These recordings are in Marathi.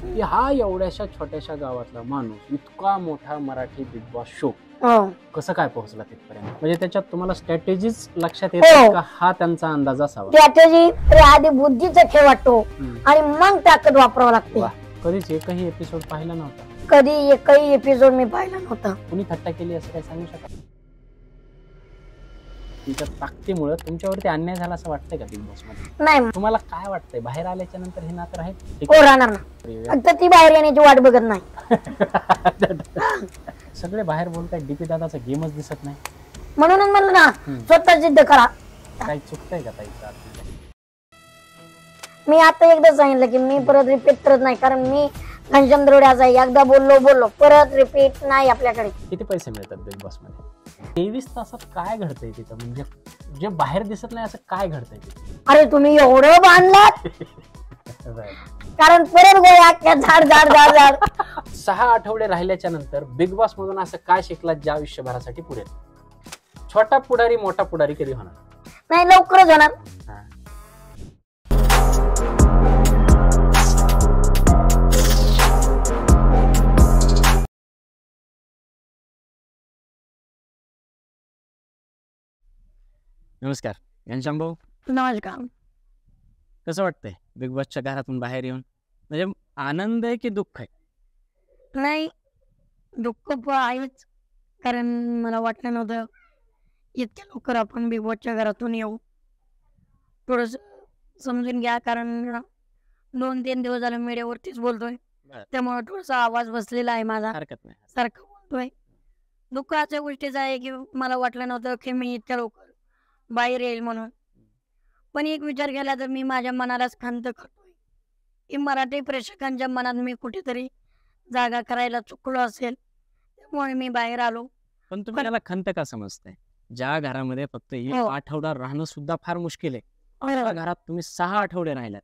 की हा एवढ्याशा छोट्याशा गावातला माणूस इतका मोठा मराठी बिग बॉस शो कसं काय पोहोचला तिथपर्यंत? म्हणजे त्याच्यात तुम्हाला स्ट्रॅटेजीच लक्षात येतात का हा त्यांचा अंदाज असावा? स्ट्रॅटेजी आधी बुद्धीचा खेळ वाटतो आणि मग ताकद वापरावं लागते. कधीच एकही एपिसोड पाहिला नव्हता? कधी एकही एपिसोड मी पाहिला नव्हता. कुणी थट्टा केली असं काय सांगू शकाल? तुमच्या ताकदीमुळे तुमच्यावरती अन्याय झाला असं वाटतंय का बिग बॉस मध्ये? नाही. तुम्हाला काय वाटतंय बाहेर आल्याच्या नंतर हे नातं राहील? हो, राहणार ना. फक्त ती बाहेर येण्याची वाट बघत नाही. सगळे बाहेर बोलताय डीपी दादाचा गेमच दिसत नाही. म्हणूनच म्हणलं ना स्वतः जिद्द करा. काही चुकतंय का ताईचा? मी आता एकदा सांगितलं की मी परत रिपीट करत नाही, कारण मी घनश्याम दरोड्याचा एकदा बोललो परत रिपीट नाही. आपल्याकडे किती पैसे मिळतात बिग बॉस मध्ये? 23 तासात काय घडतंय तिथं? म्हणजे जे बाहेर दिसत नाही असं काय घडतंय तिथं? अरे तुम्ही एवढं बांधलात कारण परत गोळ्या झाड झाड झाड झाड. 6 आठवडे राहिल्याच्या नंतर बिग बॉस मधून असं काय शिकलात ज्या आयुष्यभरासाठी पुढे? छोटा पुढारी मोठा पुढारी कधी होणार नाही? लवकरच होणार. नमस्कार घनश्याम भाऊ. नमस्कार. कसं वाटतंय बिग बॉसच्या घरातून बाहेर येऊन? म्हणजे आनंद आहे की दुःख आहे? नाही, दुःख आहेच, कारण मला वाटलं नव्हतं इतक्या लवकर आपण बिग बॉसच्या घरातून येऊ. थोडस समजून घ्या, कारण 2-3 दिवस झाले मीडियावरतीच बोलतोय, त्यामुळे थोडासा आवाज बसलेला आहे माझा. हरकत नाही, सारखं बोलतोय. दुःख अशा गोष्टीचं आहे की मला वाटलं नव्हतं की मी इतक्या लवकर बाहेर येईल म्हणून. पण एक विचार केला तर मी माझ्या मनालाच खंत करतोय की मराठी प्रेक्षकांच्या मनात मी कुठेतरी जागा करायला चुकलो असेल, त्यामुळे मी बाहेर आलो. पण तुम्ही त्याला खंत का समजताय? ज्या घरामध्ये फक्त 1 आठवडा राहणं सुद्धा फार मुश्किल आहे, त्या घरात तुम्ही 6 आठवडे राहिलात.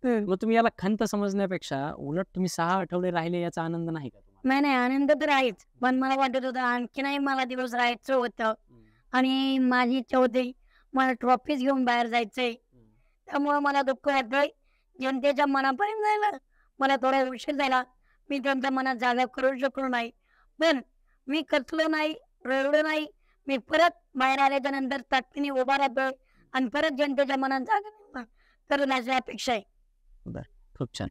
मग तुम्ही याला खंत समजण्यापेक्षा उलट तुम्ही 6 आठवडे राहिले याचा आनंद नाही का तुम्हाला? नाही, आनंद तर आहेच, पण मला वाटत होतं आणखी नाही मला दिवस राहायचं होतं आणि माझी इच्छा होती मला ट्रॉफीज घेऊन बाहेर जायचंय. त्यामुळे मला दुःख वाटतंय. जनतेच्या मनापर्यंत जायला मला थोडा उशीर झाला. मी त्यांच्या मनात जागा करू शकलो नाही, पण मी कचलो नाही, रडलो नाही. मी परत बाहेर आल्याच्या नंतर ताकदीने उभा राहतोय आणि परत जनतेच्या मनात जागा करण्याची अपेक्षा आहे. बर, खूप छान.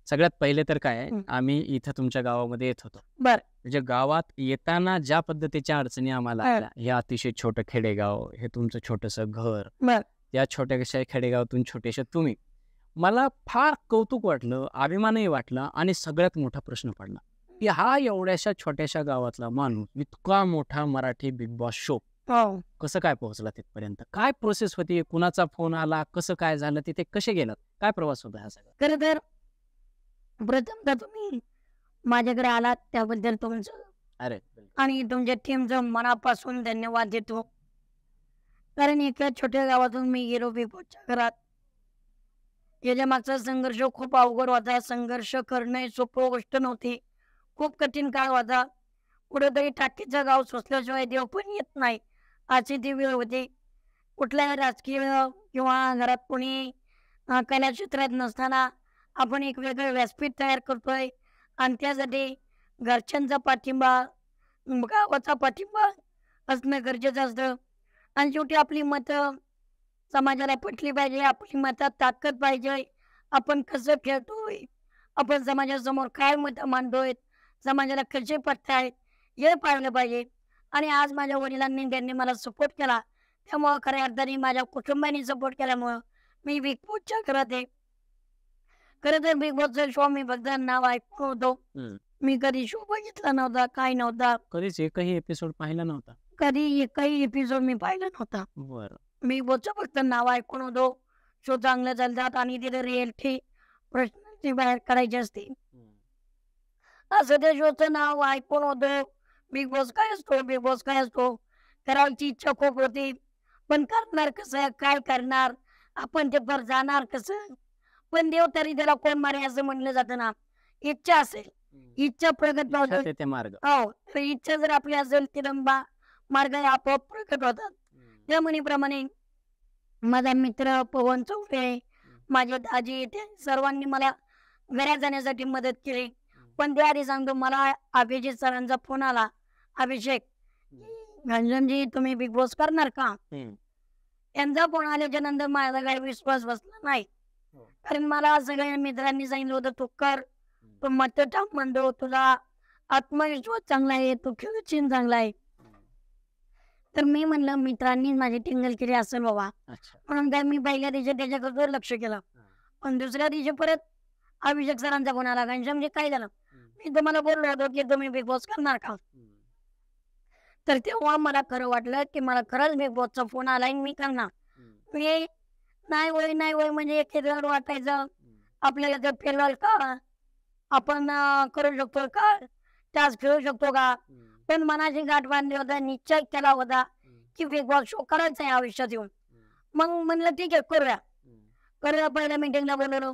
सगळ्यात पहिले तर काय, आम्ही इथं तुमच्या गावामध्ये येत होतो. म्हणजे गावात येताना ज्या पद्धतीच्या अडचणी आम्हाला आल्या, हे अतिशय छोटं खेडेगाव, हे तुमचं छोटंसं घर, या छोट्याशा खेडेगावातून छोटेशा तुम्ही, मला फार कौतुक वाटलं, अभिमानही वाटला आणि सगळ्यात मोठा प्रश्न पडला की हा एवढ्याशा छोट्याशा गावातला माणूस इतका मोठा मराठी बिग बॉस शो कसं काय पोहोचला तिथपर्यंत? काय प्रोसेस होती? कुणाचा फोन आला? कसं काय झालं? तिथे कसे गेलात? काय प्रवास होता हा सगळा? खरं तर प्रथमतः तुम्ही माझ्याकडे आलात त्याबद्दल तुमचं आणि तुमच्या टीमचं मनापासून धन्यवाद देतो. कारण एका छोट्या गावातून मी गेलो बिग बॉसच्या घरात. याच्या मागचा संघर्ष खूप अवघड होता. संघर्ष करणे सोपं गोष्ट नव्हती. खूप कठीण काळ होता. कुठेतरी टाकीचं गाव सोसल्याशिवाय देव पण येत नाही अशी ती वेळ होती. कुठल्याही राजकीय किंवा घरात कोणी कला क्षेत्रात नसताना आपण एक वेगळं व्यासपीठ तयार करतोय आणि त्यासाठी घरच्यांचा पाठिंबा, गावाचा पाठिंबा असणं गरजेचं असतं. आणि शेवटी आपली मतं समाजाला पटली पाहिजे, आपली मतात ताकद पाहिजे. आपण कसं खेळतोय, आपण समाजासमोर काय मतं मांडतोय, समाजाला कसे पटतायत हे पाहिलं पाहिजे. आणि आज माझ्या वडिलांनी त्यांनी मला सपोर्ट केला, त्यामुळं खऱ्या अर्थाने माझ्या कुटुंबाने सपोर्ट केल्यामुळं मी बिग बॉसच्या घरात आहे. खरं तर बिग बॉसचा शो मी फक्त नाव ऐकून होतो, मी कधी शो बघितला नव्हता, काय नव्हता. कधीच एकही एपिसोड पाहिला नव्हता? कधी एकही एपिसोड मी पाहिला नव्हता. बिग बॉसचं फक्त नाव ऐकून होतो. शो चांगलं चालतात आणि तिथे रिअलिटी प्रश्न बाहेर करायचे असते असं त्या शोचं नाव ऐकून होतं. बिग बॉस काय असतो, बिग बॉस काय असतो करायची इच्छा खूप होती, पण करणार कसं, काय करणार, आपण ते पर जाणार कसं. पण देव तरी त्याला कोण मारे असं म्हणलं जातं ना. इच्छा असेल, इच्छा प्रगट होते मार्ग. हो, तर इच्छा जर आपली असेल तर मार्ग आपोआप प्रकट होतात. त्या म्हणीप्रमाणे माझा मित्र पवन चौटे, माझे दाजी, ते सर्वांनी मला घरात जाण्यासाठी मदत केली. पण त्याआधी सांगतो, मला अभिजित सरांचा फोन आला, अभिषेक घनश्यामजी तुम्ही बिग बॉस करणार का? यांचा फोन आल्याच्या नंतर माझा काही विश्वास बसला नाही. कारण मला सगळ्या मित्रांनी सांगितलं होतं तू कर, तू मत टाक म्हणतो, तुला आत्मविश्वास चांगला आहे, तू खेळशील चांगला आहे. तर मी म्हणलं मित्रांनी माझी टिंगल केली असेल बाबा, म्हणून काय मी पहिल्या दिवशी त्याच्याकडे लक्ष केलं. पण दुसऱ्या दिवशी परत अभिषेक सरांचा फोन आला, घनश्यामजी काय झालं? मी तुम्हाला बोललो होतो की तुम्ही बिग बॉस करणार का? तर तेव्हा मला खरं वाटलं की मला खरंच बिग बॉसचा फोन आलाय, मी करणार. मी नाही होय म्हणजे एक वाटायचं आपल्याला तर फेलवाल का, आपण करू शकतो का, टास्क खेळू शकतो का. पण मनाची गाठ बांधली होता, निश्चय केला होता की बिग बॉस शो करायचा आहे आयुष्यात येऊन. मग म्हणलं ठीक आहे करूया. पहिल्या मीटिंगला बोलवलं,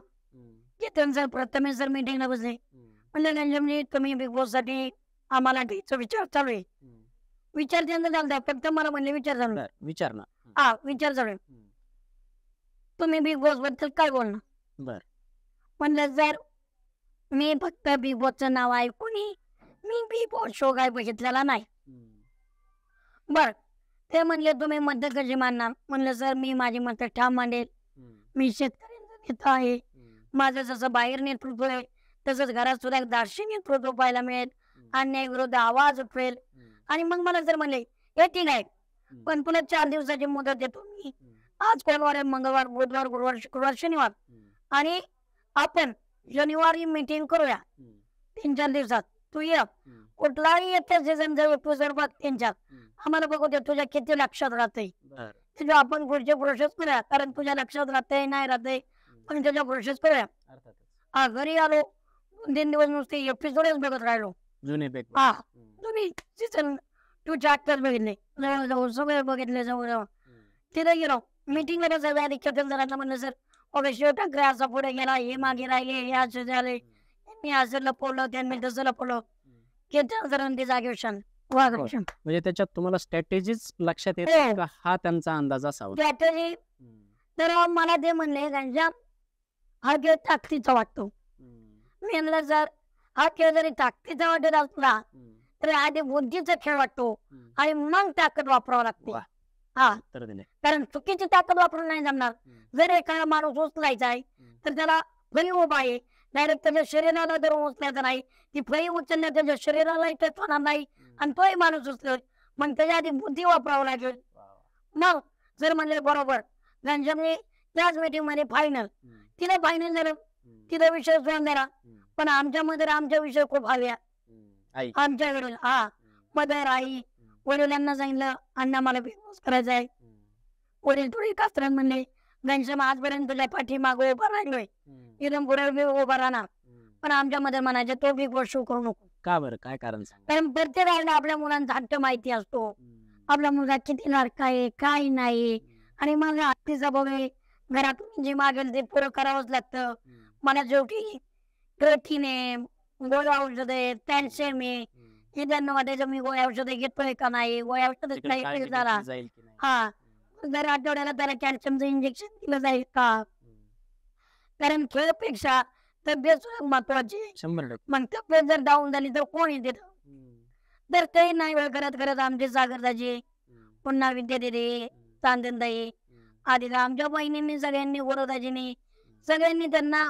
केतन सर प्रथमेश सर मीटिंगला बसले. म्हणलं घनश्यामजी तुम्ही बिग बॉस साठी आम्हाला घ्यायचा विचार चालू आहे. विचार त्यांना चालतंय, फक्त मला म्हणले विचार चालू विचार ना. हा विचार चालू आहे. तुम्ही बिग बॉस बद्दल काय बोलणार? म्हणलं जर मी फक्त बिग बॉसचं नाव ऐकून मी बिग बॉस शो काय बघितलेला नाही. बर ते म्हणले तुम्ही मत कशी मांडणार? म्हणलं सर मी माझी मत ठाम मांडेल. मी शेतकऱ्यांचा नेता आहे. माझं जसं बाहेर नेतृत्व आहे तसंच घरात सुद्धा एक दार्शी नेतृत्व पाहायला मिळेल. अन्याय विरोध आवाज उठवेल. आणि मग मला जर म्हणले हे ठीक आहे, पण पुन्हा 4 दिवसाची मुदत देतो मी. आज कोणवार आहे? मंगळवार, बुधवार, गुरुवार, शुक्रवार, शनिवार. आणि आपण शनिवारी मीटिंग करूया 3-4 दिवसात. तू ये, कुठलाही येत्या सीझन तू जर बघ त्यांच्यात आम्हाला बघू दे तुझ्या किती लक्षात राहते. तुझ्या आपण पुढचे प्रोसेस करूया, कारण तुझ्या लक्षात राहते नाही राहते पण त्याच्या प्रोसेस करूया. हा घरी आलो 2-3 दिवस नुसते एपिसोडच बघत राहिलो. हा तुम्ही सीझन 2 चे बघितले, जवळजवळ सगळे बघितले. जवळजवळ तिथे गेलो मीटिंगला कसं आधी केतन सरांना म्हणलं सर शिव ठाकरे असा पुढे गेला, हे मागे राहिले, हे असं झाले, मी असं लपवलं, त्यांनी तसं लपवलं. केतन सरांनी जागेवर शांत म्हणजे त्याच्यात तुम्हाला स्ट्रॅटेजीच लक्षात येते का हा त्यांचा अंदाज असावा? स्ट्रॅटेजी तर मला ते म्हणले घनश्याम हा खेळ ताकदीचा वाटतो. मी म्हणलं सर हा खेळ जरी ताकदीचा वाटत असला तर आधी बुद्धीचा खेळ वाटतो आणि मग ताकद वापरावं लागते. हा कारण चुकीची ताकद वापरून नाही जमणार. जर एखादा माणूस उचलायचा आहे तर त्याला फळी उभा आहे, डायरेक्ट त्याच्या शरीराला जर उचलायचं नाही, ती फळी उचलल्या त्याच्या शरीराला टच होणार नाही आणि तोही माणूस उचल, मग त्याच्या आधी बुद्धी वापरावं लागेल. मग जर म्हणले बरोबर घनश्यामने त्याच मीटिंग मध्ये फायनल तिला फायनल झालं, तिला विषय सोडून दिला. पण आमच्यामध्ये आमच्या विषय खूप हव्या आमच्या वडील. हा मदर आई वडिलांना सांगितलं अण्णा मला बिग बॉस करायचा आहे. वडील थोडी कास्तरात म्हणले घनश्याम आजपर्यंत तुझ्या पाठीमागे उभा राहिलोय, इथून पुढे उभा राहणार. पण आमच्यामध्ये म्हणायचे तो बिग बॉस शो करू नको. का बरं? काय कारण? कारण प्रत्येकाला आपल्या मुलांचा हट्ट माहिती असतो, आपला मुलगा किती लाडका आहे काय नाही. आणि माझा हत्तीचा बघे घरातून जे मागेल ते पुरं करावंच लागतं. मला शेवटी प्रथिन आहे, गोळ्या औषध आहे, कॅल्शियम आहे, हे त्यांना वाटायचं मी गोळ्या औषध घेतोय का नाही, गोळ्या औषध नाही झाला. हा दर आठवड्याला त्याला कॅल्शियमचं इंजेक्शन दिलं जाईल का? कारण खेळपेक्षा तब्येत महत्वाची. मग तब्येत जर डाऊन झाली तर कोण येते? तर ते नाही वेळ करत करत आमचे सागरदाजी, पुन्हा विद्या दिदी, चांदनताई आधी आमच्या बहिणींनी सगळ्यांनी गोरदाजींनी सगळ्यांनी त्यांना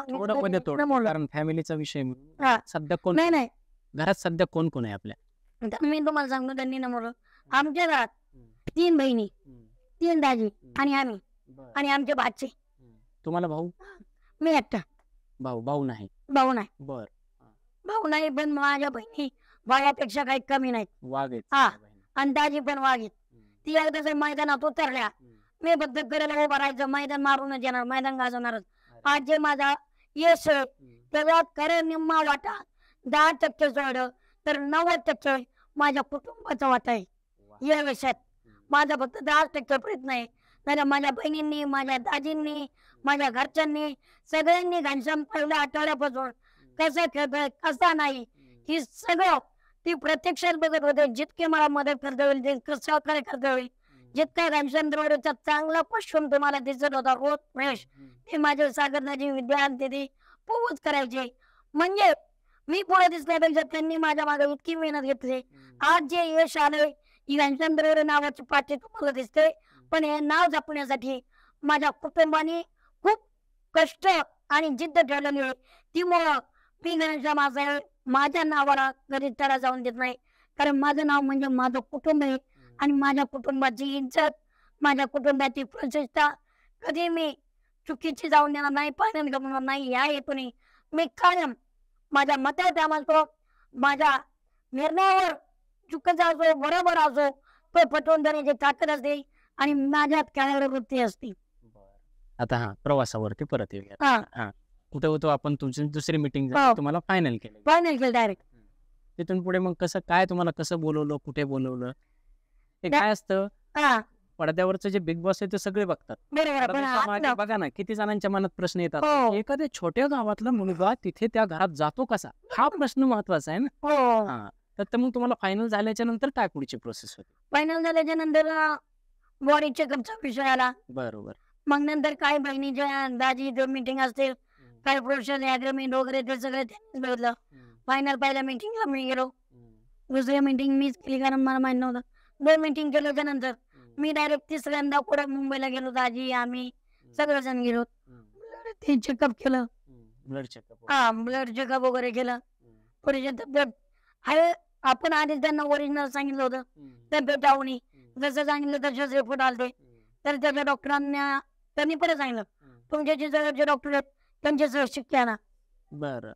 कारण फॅमिलीचा विषय. सध्या कोण नाही घरात सध्या कोण कोण आहे आपल्या? मी तुम्हाला सांगतो त्यांनी नमवलं. आमच्या घरात 3 बहिणी, 3 दाजी आणि आम्ही आणि आमचे बाचे. तुम्हाला भाऊ? मी एकटा. भाऊ नाही? भाऊ नाही. बर भाऊ नाही, पण माझ्या बहिणी भावापेक्षा काही कमी नाहीत. वाघ हा आणि दाजी पण वाघ आहेत. ती एकदा मैदानात उतरल्या मी फक्त करायला उभं राहायचं, मैदान मारूनच येणार, मैदान गाजवणारच. आज जे माझा यश त्याच्यात खरे निम्मा वाटा 10% सोडलं तर 90% माझ्या कुटुंबाचा वाटा आहे. या विषयात माझा फक्त 10% प्रयत्न आहे. नाही माझ्या बहिणींनी, माझ्या दाजींनी, माझ्या घरच्यांनी सगळ्यांनी घनश्याम पहिल्या आठवड्यापासून कसं खेळतोय कसा नाही ही सगळं ती प्रत्यक्षात बघत होते. जितके मला मदत करता होईल तितकं सहकार्य करता होईल. जितका घनश्याम द्रोडेचा चांगला पश्चिम तुम्हाला दिसत होता रोज फ्रेश, ते माझे सागरदाजी, विद्यार्थी, पोच करायचे. म्हणजे मी पुढे दिसण्यापेक्षा त्यांनी माझ्या मागे इतकी मेहनत घेतली. आज जे यश आलंय, घनश्याम नावाची पाठी तुम्हाला दिसते, पण हे नाव जपण्यासाठी माझ्या कुटुंबाने खूप कष्ट आणि जिद्द ठेवलेली आहे. त्यामुळं मी घनश्याम असा माझ्या नावाला कधी तडा जाऊन देत नाही. कारण माझं नाव म्हणजे माझं कुटुंब आहे आणि माझ्या कुटुंबाची इज्जत, माझ्या कुटुंबाची प्रतिष्ठा कधी मी चुकीची जाऊन देणार नाही, पाण्यात गमवणार नाही. या हेतूने मी कायम माझ्या मताच्या असो, माझ्या निर्णयावर चुकीचा असो बरोबर असो, तो पटवून देण्याची ताकद असते आणि माझ्यात खेळाडू वृत्ती असते. आता प्रवासावरती परत येऊया. हा कुठे होतो आपण, तुमची दुसरी मीटिंग हो. तुम्हाला फायनल केलं, फायनल केलं डायरेक्ट. तिथून पुढे मग कसं काय, तुम्हाला कसं बोलवलं, कुठे बोलवलं, हे काय असतं? हा पडद्यावरचं जे बिग बॉस आहे ते सगळे बघतात. बरोबर. पण परदेशामागे आतलं- बघा ना, किती जणांच्या मनात प्रश्न येतात. हो. एखाद्या छोट्या गावातला मुलगा तिथे त्या घरात जातो कसा, हा प्रश्न महत्वाचा आहे ना. हो हा तर मग तुम्हाला फायनल झाल्याच्या नंतर काय पुढची प्रोसेस होती? फायनल झाल्याच्या नंतर बॉडी चेकअपचा विषय आला. बरोबर. मग नंतर काय बहिणीच्या दाजी जो मीटिंग असते, काय प्रोफेशनल ऍग्रीमेंट वगैरे ते सगळं त्यांनीच बघितलं. फायनल पहिल्या मीटिंगला मी गेलो, दुसरी मीटिंग मीच केली कारण मला माहित नव्हतं. 2 मीटिंग केल्याच्या नंतर मी डायरेक्ट तिसऱ्यांदा पुढे मुंबईला गेलो. दाजी आम्ही सगळेजण गेलो. ते चेकअप केलं. Blood checkup. ब्लड चेकअप वगैरे केलं. थोडीशी तब्येत आहे, आपण आधीच त्यांना ओरिजिनल सांगितलं होतं तब्येत डाऊन आहे. जसं सांगितलं तसेच रिपोर्ट आले. तर त्याच्या डॉक्टरांना त्यांनी परत सांगितलं, तुमचे जे डॉक्टर आहेत त्यांचे शिक्के आणा. बरं.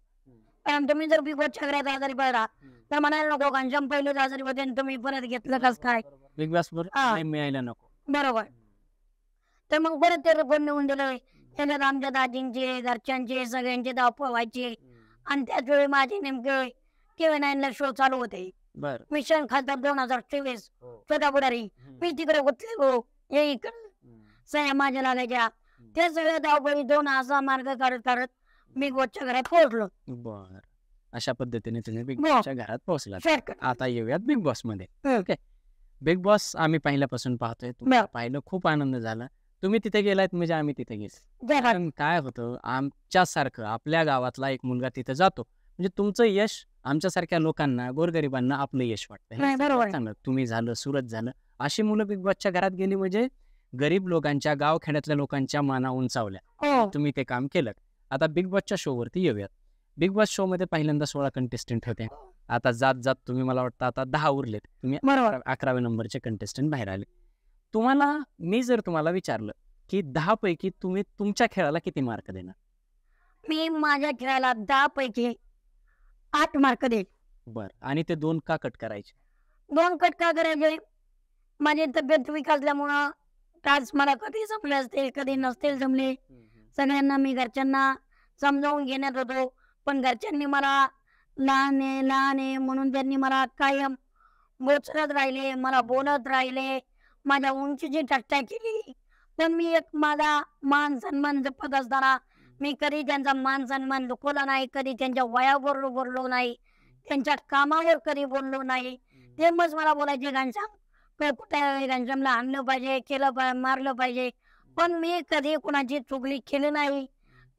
कारण तुम्ही जर बिग बॉसच्या घरात आजारी पडला तर म्हणायला नको घनश्याम पहिलेच आजारी होते आणि तुम्ही परत घेतलं कस काय. बिग बॉस वर मिळायला नको. बरोबर. तर मग परत ते रिपोर्ट नेऊन दिलं. त्याच्यात आमच्या दाजींचे, घरच्यांचे, सगळ्यांचे धावपळ व्हायचे. आणि त्याच वेळी माझे नेमके TV9 शो चालू होते. बरं. मिशन खासदार 2024 छोटा बुडारी. मी तिकडे गुंतलेलो, हे इकडे सह्या माझ्या लागायच्या. ते सगळ्या धावपळी दोन असा मार्ग काढत काढत बिग बॉसच्या घरात पोहोचलो. बर. अशा पद्धतीने तुम्ही बिग हो. बॉसच्या घरात पोहोचलात. Shortcut. आता येऊयात बिग बॉस मध्ये. ओके. बिग बॉस आम्ही पहिल्यापासून पाहतोय, तुम्हाला पाहिलं, खूप आनंद झाला. तुम्ही तिथे गेलात म्हणजे आम्ही तिथे गेलो. कारण काय होतं, आमच्यासारखं आपल्या गावातला एक मुलगा तिथे जातो म्हणजे तुमचं यश आमच्यासारख्या लोकांना, गोरगरिबांना आपलं यश वाटतं. हे नाही, सगळ्यात बरोबर आहे. चांगलं. तुम्ही झालं, सुरत झालं, अशी मुलं बिग बॉसच्या घरात गेली म्हणजे गरीब लोकांच्या, गावखेड्यातल्या लोकांच्या माना उंचावल्या. हो तुम्ही ते काम केलं. आता बिग बॉसच्या शो वरती येऊयात. बिग बॉस शो मध्ये पहिल्यांदा 16 कंटेस्टंट होते. आता जात जात तुम्ही, मला वाटतं आता 10 उरलेत. तुम्ही बरोबर. 11व्या नंबरचे कंटेस्टंट बाहेर आले. मी जर तुम्हाला विचारलं की 10 पैकी तुम्ही तुमच्या खेळाला किती मार्क देणार? मी माझ्या खेळाला 10 पैकी 8 मार्क देईल. बर. आणि ते 2 का कट करायचे? 2 कट का करायचे? माझी तब्येत विकासल्यामुळं टास्क मला कधी जमले असतील, कधी नसतील जमले. सगळ्यांना मी घरच्यांना समजावून घेण्यात होतो, पण घरच्यांनी मला लहान आहे म्हणून त्यांनी मला कायम बोचरत राहिले, मला बोलत राहिले, माझ्या उंचीची चर्चा केली. पण मी एक माझा मान सन्मान जपत असताना मी कधी त्यांचा मान सन्मान दुखवला नाही, कधी त्यांच्या वयावर बोललो नाही, त्यांच्या कामावर कधी बोललो नाही. ते मग मला बोलायचे, घनश्याम कुठे, घनश्यामला आणलं पाहिजे, केलं मारलं पाहिजे. पण मी कधी कुणाची चुगली केली नाही,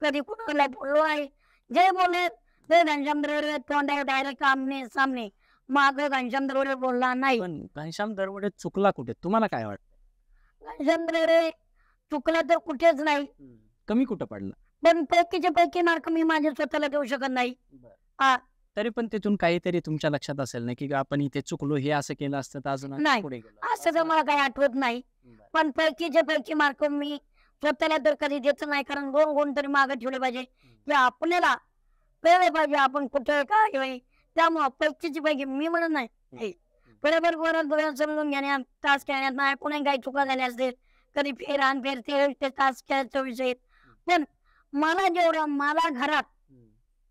कधी कुणाला बोललो नाही. जे बोलले ते घनश्याम दरवडे तोंडावर डायरेक्ट आमने सामने. माग घनश्याम दरवडे बोलला नाही. पण घनश्याम दरवडे चुकला कुठे, तुम्हाला काय वाटतं? घनश्याम दरवडे चुकला तर कुठेच नाही, कमी कुठं पडलं? पण पैकीचे पैकी मार्क मी माझ्या स्वतःला देऊ शकत नाही. तरी पण तिथून काहीतरी तुमच्या लक्षात असेल ना की आपण इथे चुकलो, हे असं केलं असतं तर अजून नाही. पुढे गेलो. असं तर मला काही आठवत नाही. पण पैकीचे पैकी मार्क मी स्वतःला तर कधी देत नाही, कारण 2 गुण तरी मागे ठेवले पाहिजे की आपल्याला कळलं पाहिजे आपण कुठे काय होय. त्यामुळं पैकीची पैकी मी म्हणत नाही, बरोबर बरोबर समजून घेण्यात, तास खेळण्यात नाही कोणी काही चुका झाल्या असतील, कधी फेर आण फेर ते तास खेळायचा विषय. पण मला जेवढं मला घरात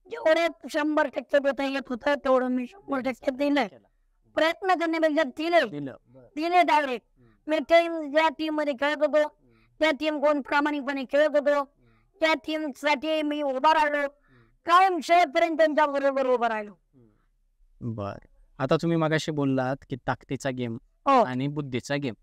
जेवढे 100% देता येत होतं तेवढं मी 100% दिलं. प्रयत्न करण्यापेक्षा दिले डायरेक्ट. मी ज्या टीम मध्ये खेळत होतो त्या टीम कोण प्रामाणिकपणे खेळत होतो, त्या टीम साठी मी उभा राहिलो, कायम शेवटपर्यंत त्यांच्या बरोबर उभा राहिलो. बर. आता तुम्ही मगाशी बोललात की ताकदीचा गेम हो आणि बुद्धीचा गेम,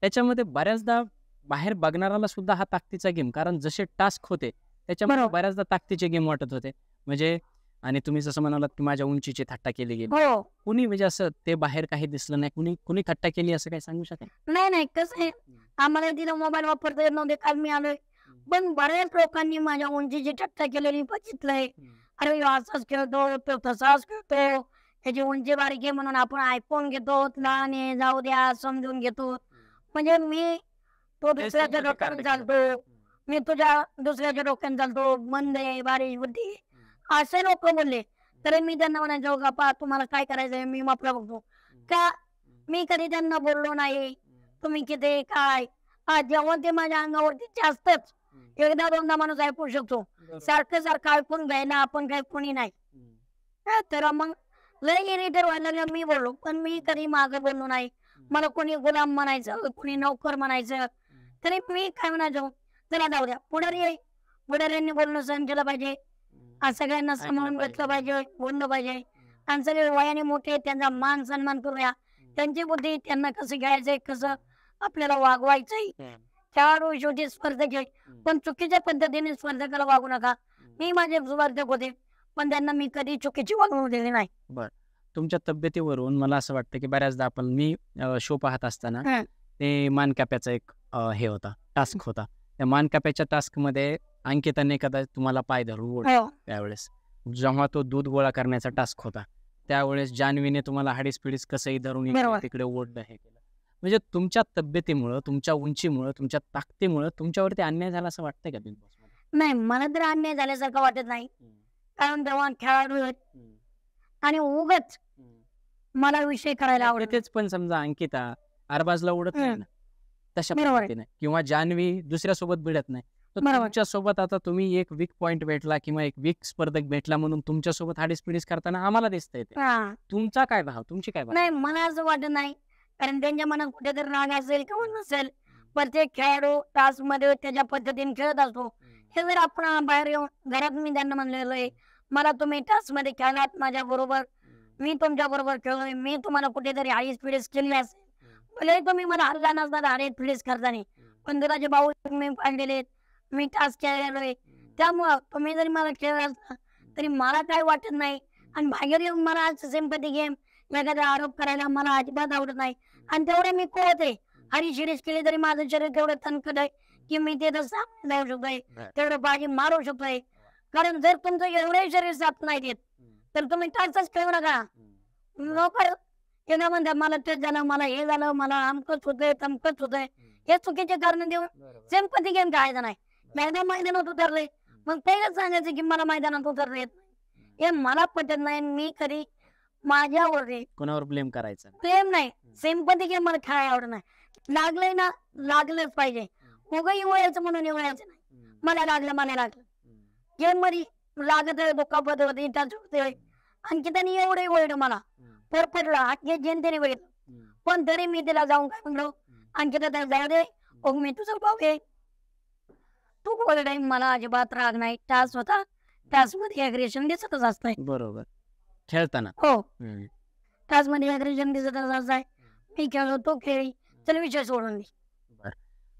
त्याच्यामध्ये बऱ्याचदा बाहेर बघणाराला सुद्धा हा ताकदीचा गेम, कारण जसे टास्क होते त्याच्यामुळे बऱ्याचदा ताकदीचे गेम वाटत होते. म्हणजे आणि तुम्ही जसं म्हणालात की माझ्या उंचीची थट्टा केली गेली, कुणी म्हणजे असं ते बाहेर काही दिसलं नाही, कुणी थट्टा केली असं काही सांगू शकेल? नाही कसं आहे, आम्हाला तिला मोबाईल वापरता येत नव्हते, काल मी आलोय. पण बऱ्याच लोकांनी माझ्या उंचीची थट्टा केलेली बघितलंय. अरे ह्यो असाच खेळतो, तो तसाच खेळतो, त्याची उंची बारीक आहे म्हणून आपण ऐकून घेतो, लहान आहे जाऊ द्या समजून घेतो. म्हणजे मी तो दुसऱ्याच्या डोक्यात चालतो, मी तुझ्या दुसऱ्याच्या डोक्यात चालतो, मंद आहे, बारीक बुद्धी, असे लोक बोलले. तरी मी त्यांना म्हणायचो गप्पा, तुम्हाला काय करायचंय मी आपला बघतो. का मी कधी त्यांना बोललो नाही तुम्ही किती काय. जेव्हा ते माझ्या अंगावरती जास्तच एकदा दोनदा माणूस ऐकू शकतो, सारखं सारखं ऐकून घ्यायला आपण काही कोणी नाही. तर मग लय इरिटेट व्हायला लागलं. मी बोललो, पण मी कधी मागे बोललो नाही. मला कोणी गुलाम म्हणायचं, कोणी नोकर म्हणायचं, तरी मी काय म्हणायचो, चला जाऊ द्या. पुढाऱ्यांनी बोलणं सहन केलं पाहिजे, सगळ्यांना सांभाळून घेतलं पाहिजे, बोललं पाहिजे. आणि सगळे वयाने मोठे, त्यांचा मान सन्मान करूया. त्यांची बुद्धी, त्यांना कसं घ्यायचंय, कसं आपल्याला वागवायचंय. खेळाडू शेवटी स्पर्धक आहे, पण चुकीच्या पद्धतीने स्पर्धकाला वागू नका. मी माझे स्पर्धक होते, पण त्यांना मी कधी चुकीची वागणूक दिली नाही. बर, तुमच्या तब्येतीवरून मला असं वाटतं की बऱ्याचदा मी शो पाहत असताना ते मानकाप्याचा एक हे होता, टास्क होता. त्या मानकाप्याच्या टास्क मध्ये अंकिताने एखादा तुम्हाला पाय धरून ओढला. त्यावेळेस जेव्हा तो दूध गोळा करण्याचा टास्क होता, त्यावेळेस जान्हवीने तुम्हाला हाडीस पिडीस कसंही धरून तिकडे ओढलं, हे केलं. म्हणजे तुमच्या तब्येतीमुळं, तुमच्या उंचीमुळं, तुमच्या ताकदीमुळं तुमच्यावरती अन्याय झाला असं वाटतंय का बिग बॉस मध्ये? नाही, मला तर अन्याय झाल्यासारखं वाटत नाही. कारण तेव्हा खेळाडू आणि उगाच मला विषय करायला आवडत. तेच पण समजा अंकिता अरबाजला ओढत नाही ना तशा पद्धतीने, किंवा जान्हवी दुसऱ्यासोबत भिडत नाही, तर तुमच्या सोबत आता तुम्ही एक वीक पॉइंट भेटला किंवा एक वीक स्पर्धक भेटला म्हणून तुमच्या सोबत हाडीस पिडीस करताना आम्हाला दिसतंय. तुमचा काय भाव, तुमची काय भाव? नाही, मला असं वाटत नाही. कारण त्यांच्या मनात कुठेतरी राग असेल किंवा नसेल. प्रत्येक खेळाडू टास्क मध्ये त्याच्या पद्धतीने खेळत असतो. हे जर आपण बाहेर येऊन घरात मी त्यांना म्हणलेलं आहे, मला तुम्ही टास्क मध्ये खेळलात माझ्या बरोबर, मी तुमच्या बरोबर खेळलोय, मी तुम्हाला कुठेतरी हाडीस पिडीस केली असेल, भले तुम्ही मला हरला नसतात हाडीस पिडीस करताना, पण तुझे भाऊ मी पाहिलेले, मी टास्क खेळलेलोय, त्यामुळं तुम्ही जरी मला खेळला असता तरी मला काय वाटत नाही. आणि बाहेर येऊन मला आज सिम्पॅथी गेम एखादा आरोप करायला मला अजिबात आवडत नाही. आणि तेवढे मी कोत आहे, हाडीस शिडीस केली तरी माझं शरीर तेवढं तणकट आहे की मी ते सामने जाऊ शकतोय, तेवढं बाजी मारू शकतोय. कारण जर तुमचं एवढे शरीर साथ नाही देत तर तुम्ही टास्कच खेळू नका. लोक एकदा म्हणतात मला तेच झालं, मला हे झालं, मला अमकच होतंय तमकच होतंय, हे चुकीचे कारण देऊन सिम्पॅथी गेम खेळायचा नाही. मैदानात उतरले मग पहिलंच सांगायचं की मला मैदानात उतरता येत नाही, हे मला पटत नाही. मी कधी माझ्यावर कोणावर ब्लेम करायचं प्रेम नाही, सिम्पॅथी गेम मला खेळायला आवडत नाही. लागलंय ना, लागलंच पाहिजे. उगा इवळायचं म्हणून इवळायचं नाही. मला लागलं गेम मध्ये लागत आहे, दुखापत होते, होते. अंकिताने एवढे वेळ मला परफेक्टला हात जनतेने वेळ, पण तरी मी तिला जाऊन काय म्हणलो, अंकिता त्याला जाऊ दे, मी तुझा भाऊ आहे, तू बोलत. मला अजिबात राग नाही. टास्क होता, टास्क मध्ये अग्रेशन दिसतच असतंय. बरोबर, खेळताना हो टास्क मध्ये अग्रेशन दिसतच असतंय. मी खेळलो, तो खेळी, चल विषय सोडून दे.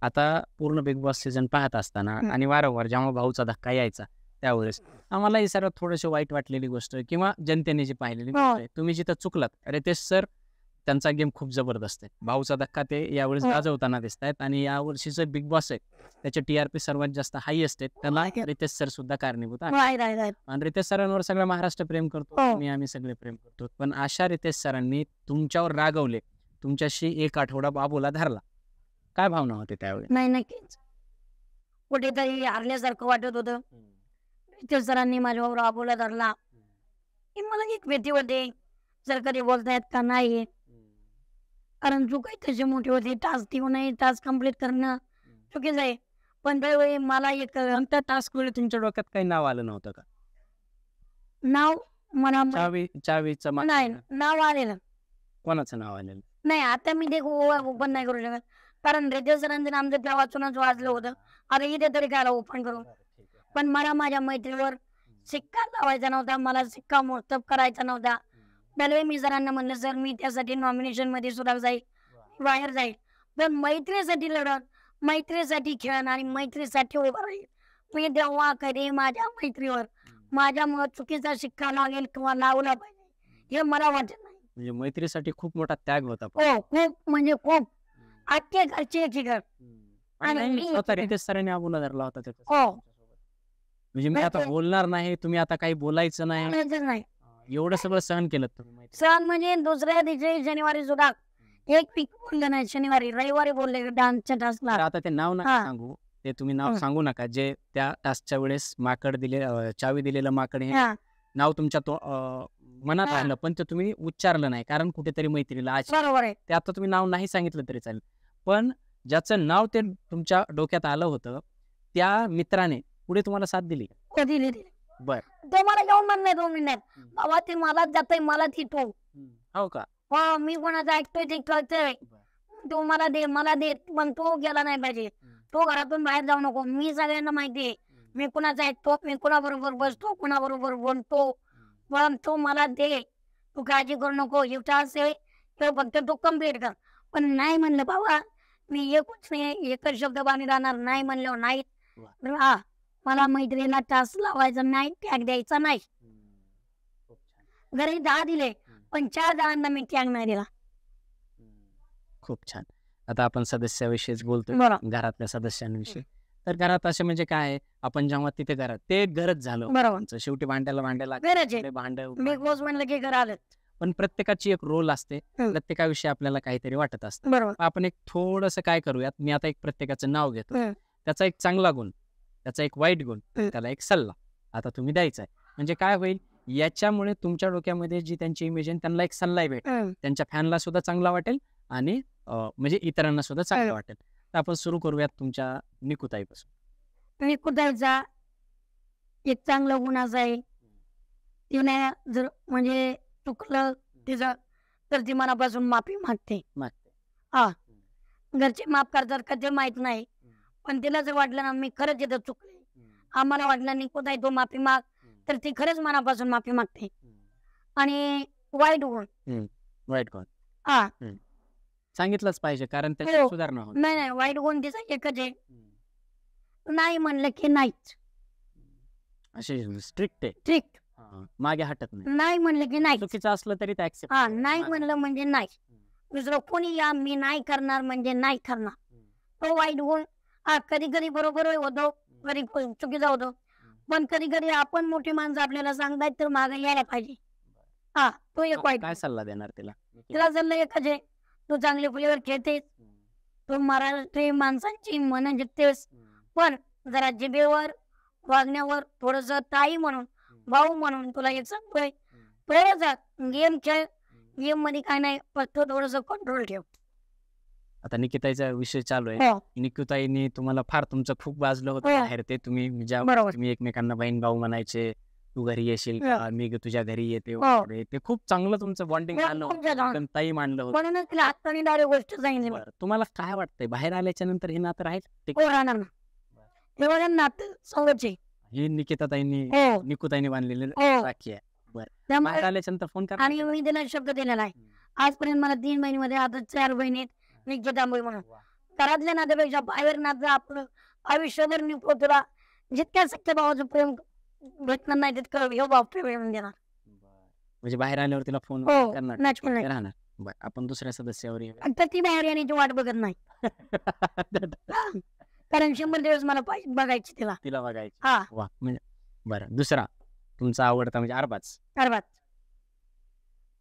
आता पूर्ण बिग बॉस सीझन पाहत असताना आणि वारंवार जेव्हा भाऊचा धक्का यायचा त्यावेळेस आम्हाला ही सर्वात थोडीशी वाईट वाटलेली गोष्ट किंवा जनतेने जी पाहिलेली गोष्ट आहे, तुम्ही जिथं चुकलात, रितेश सर त्यांचा गेम खूप जबरदस्त आहे. भाऊचा धक्का ते यावेळेस गाजवताना दिसत आहेत आणि यावर्षीचं बिग बॉस आहे त्याचे TRP सर्वात जास्त हायएस्ट आहेत. त्याला रितेश सर सुद्धा कारणीभूत आहे. आणि रितेश सरांवर सगळं महाराष्ट्र प्रेम करतो, आम्ही सगळे प्रेम करतो. पण अशा रितेश सरांनी तुमच्यावर रागवले, तुमच्याशी एक आठवडा बाबूला धरला, काय भावना होते त्यावेळी? नाही, नक्कीच कुठेतरी हारल्यासारखं वाटत होतं. रितेश सरांनी माझ्यावर बाबूला धरला, मला एक भीती होते जर कधी बोलतायत का नाही, कारण चूक आहे तशी मोठी होती. टास्क देऊ नये, टास्क कम्प्लीट करणं चुकीचं आहे. पण त्यावेळी मला एक त्या टास्क वेळी तुमच्या डोक्यात काही नाव आलं नव्हतं का? नाव मला चावीचं नाही, नाव आलेलं. कोणाचं नाव आलेलं नाही, आता मी ते ओपन नाही करू शकत, कारण रितेश सरांचं आमचं त्या वाचूनच वाचलं होतं. अरे इथे तरी काय ओपन करू, पण मला माझ्या मैत्रीवर शिक्का लावायचा नव्हता, मला शिक्का मोर्तब करायचा नव्हता. त्यावेळी मी सरांना म्हणलं, सर मी त्यासाठी नॉमिनेशन मध्ये सुद्धा जाईल, बाहेर जाईल, पण मैत्रीसाठी लढत, मैत्रीसाठी खेळण आणि मैत्रीसाठी उभं राहील. मी तेव्हा कधी माझ्या मैत्रीवर माझ्यामुळे चुकीचा शिक्का लागेल किंवा लावला पाहिजे हे मला वाटत नाही. म्हणजे मैत्रीसाठी खूप मोठा त्याग होता. हो, खूप म्हणजे खूप. अख्खे घरचे एकीकडे आणि मी स्वतः रितेश सरांनी अबोला धरला होता त्याच्या. हो. म्हणजे मी आता बोलणार नाही, तुम्ही आता काही बोलायचं नाही, बोलायचं नाही. एवढं सगळं सहन केलं तुम्ही. सण म्हणजे दुसऱ्या दिवशी शनिवारी सुद्धा एक पीक बोललं नाही. शनिवारी रविवारी बोलले डान्सच्या टास्कला. आता ते नाव नका सांगू, ते तुम्ही नाव सांगू नका. जे त्या टास्कच्या वेळेस माकड दिले, चावी दिलेलं माकड हे नाव तुमच्या मनात राहिलं, पण ते तुम्ही उच्चारलं नाही कारण कुठेतरी मैत्रीला आज बरोबर आहे. ते आता तुम्ही नाव नाही सांगितलं तरी चालेल, पण ज्याचं नाव ते तुमच्या डोक्यात आलं होतं त्या मित्राने पुढे तुम्हाला साथ दिली. दिली. बर, तो मला घेऊन म्हणलाय 2 मिनिटात, बाबा ते मलाच जातंय, मला ती तो. हो का? हो, मी कोणाचं ऐकतोय ते कळतंय. तो मला दे, पण तो गेला नाही पाहिजे. तो घरातून बाहेर जाऊ नको. मी सगळ्यांना माहिती आहे मी कुणाचं ऐकतो, मी कुणाबरोबर बसतो, कुणाबरोबर बोलतो, पण तो मला दे. तू काळजी करू नको. इथं असेल तर फक्त तो कम्प्लीट कर. पण नाही म्हणलं बाबा मी एकच शब्द बाणी राहणार. नाही म्हणलं नाही. हा, मला मैत्रिणीला टास्क लावायचा नाही, टॅग द्यायचा नाही. घरी 10 दिले पण 4 जणांना मी टॅग नाही दिला. खूप छान. आता आपण सदस्याविषयीच बोलतोय, घरातल्या सदस्यांविषयी. तर घरात असे म्हणजे काय, आपण जेव्हा तिथे घरात ते एक घरच झालं. बरोबर, शेवटी भांड्याला भांड बिग बॉस म्हणलं की घर आलं. पण प्रत्येकाची एक रोल असते, प्रत्येकाविषयी आपल्याला काहीतरी वाटत असतं. बरोबर, आपण एक थोडस काय करूयात, मी आता एक प्रत्येकाचं नाव घेतो, त्याचा एक चांगला गुण, त्याचा एक वाईट गुण, त्याला एक सल्ला आता तुम्ही द्यायचा आहे. म्हणजे काय होईल, याच्यामुळे तुमच्या डोक्यामध्ये जी त्यांची इमेज आहे त्यांना एक सल्ला भेटेल, त्यांच्या फॅनला सुद्धा चांगला वाटेल आणि म्हणजे इतरांना सुद्धा चांगलं वाटेल. तर आपण सुरू करूयात तुमच्या निकुताईपासून. निकुताईचा एक चांगला गुण असा आहे, तिने जर म्हणजे चुकलं तिचं तर ती मनापासून माफी मागते. हा, घरचे माफ करतात का ते माहित नाही, पण तिला जर वाटलं ना मी खरंच इथं चुकले, आम्हाला वाटलं निकुताई तो माफी माग, तर ती खरंच मनापासून माफी मागते. आणि वाईट गुण हा सांगितलंच पाहिजे कारण त्याची सुधारणा होत नाही. वाईट गुण तिचा एकच आहे, नाही म्हणलं की नाहीच. असे स्ट्रिक्ट आहे, स्ट्रिक्ट, मागे हटत नाही. नाही म्हणलं की नाही, चुकीचं असलं तरी हा नाही म्हणलं म्हणजे नाही. दुसरं कोणी या मी नाही करणार म्हणजे नाही करणार. तो वाईट गुण हा कधी कधी बरोबर होतो, कधी चुकीचा होतो, पण कधी कधी आपण मोठी माणसं आपल्याला सांगतायत तर मागे यायला पाहिजे. हा, तो एक वाईट. काय सल्ला देणार तिला? सल्ला एकच आहे, तू चांगले प्लेअर खेळतेस, तू मराठी माणसांची मन जिंकतेस, पण जरा जिभेवर वागण्यावर थोडस ताई म्हणून भाऊ म्हणून तुला एक सांगतोय, गेम खेळ, गेम मध्ये काय नाही, फक्त थोडस कंट्रोल ठेव. आता निकिताईचा विषय चालू आहे. निकिताईने तुम्हाला फार तुमचं खूप वाजलं होतं बाहेर, ते तुम्ही तुम्ही एकमेकांना बहीण भाऊ म्हणायचे, तू घरी येशील का, मी तुझ्या घरी येते, ते खूप चांगलं तुमचं बॉन्डिंग झालं, ताई मानलं होतं. म्हणूनच तिला आत्ता गोष्ट सांगितली. तुम्हाला काय वाटतंय बाहेर आल्याच्या नंतर हे नातं राहील? राहणार ना, तेव्हा नातं संघर्ष ही निकुताईने बांधलेली राखी आहे. बरं, बाहेर आल्याच्या नंतर फोन करा. आणि मी तिला शब्द दिलेला आहे, आजपर्यंत मला 3 बहिणीमध्ये आता 4 बहिणी आहेत. निकितांबळी म्हणून घरातल्या नात्यापेक्षा बाहेर नातं आपलं आयुष्यभर निघतो. तुला जितक्या सख्या भावाचं प्रेम भेटणार नाही तितकं हे भाव प्रेम देणार. म्हणजे बाहेर आल्यावर तिला फोन राहणार. आपण दुसऱ्या सदस्यावर तर ती बाहेर येण्याची वाट बघत नाही, कारण 100 दिवस मला बघायची तिला बघायची. हा, म्हणजे बरं. दुसरा तुमचा आवडता म्हणजे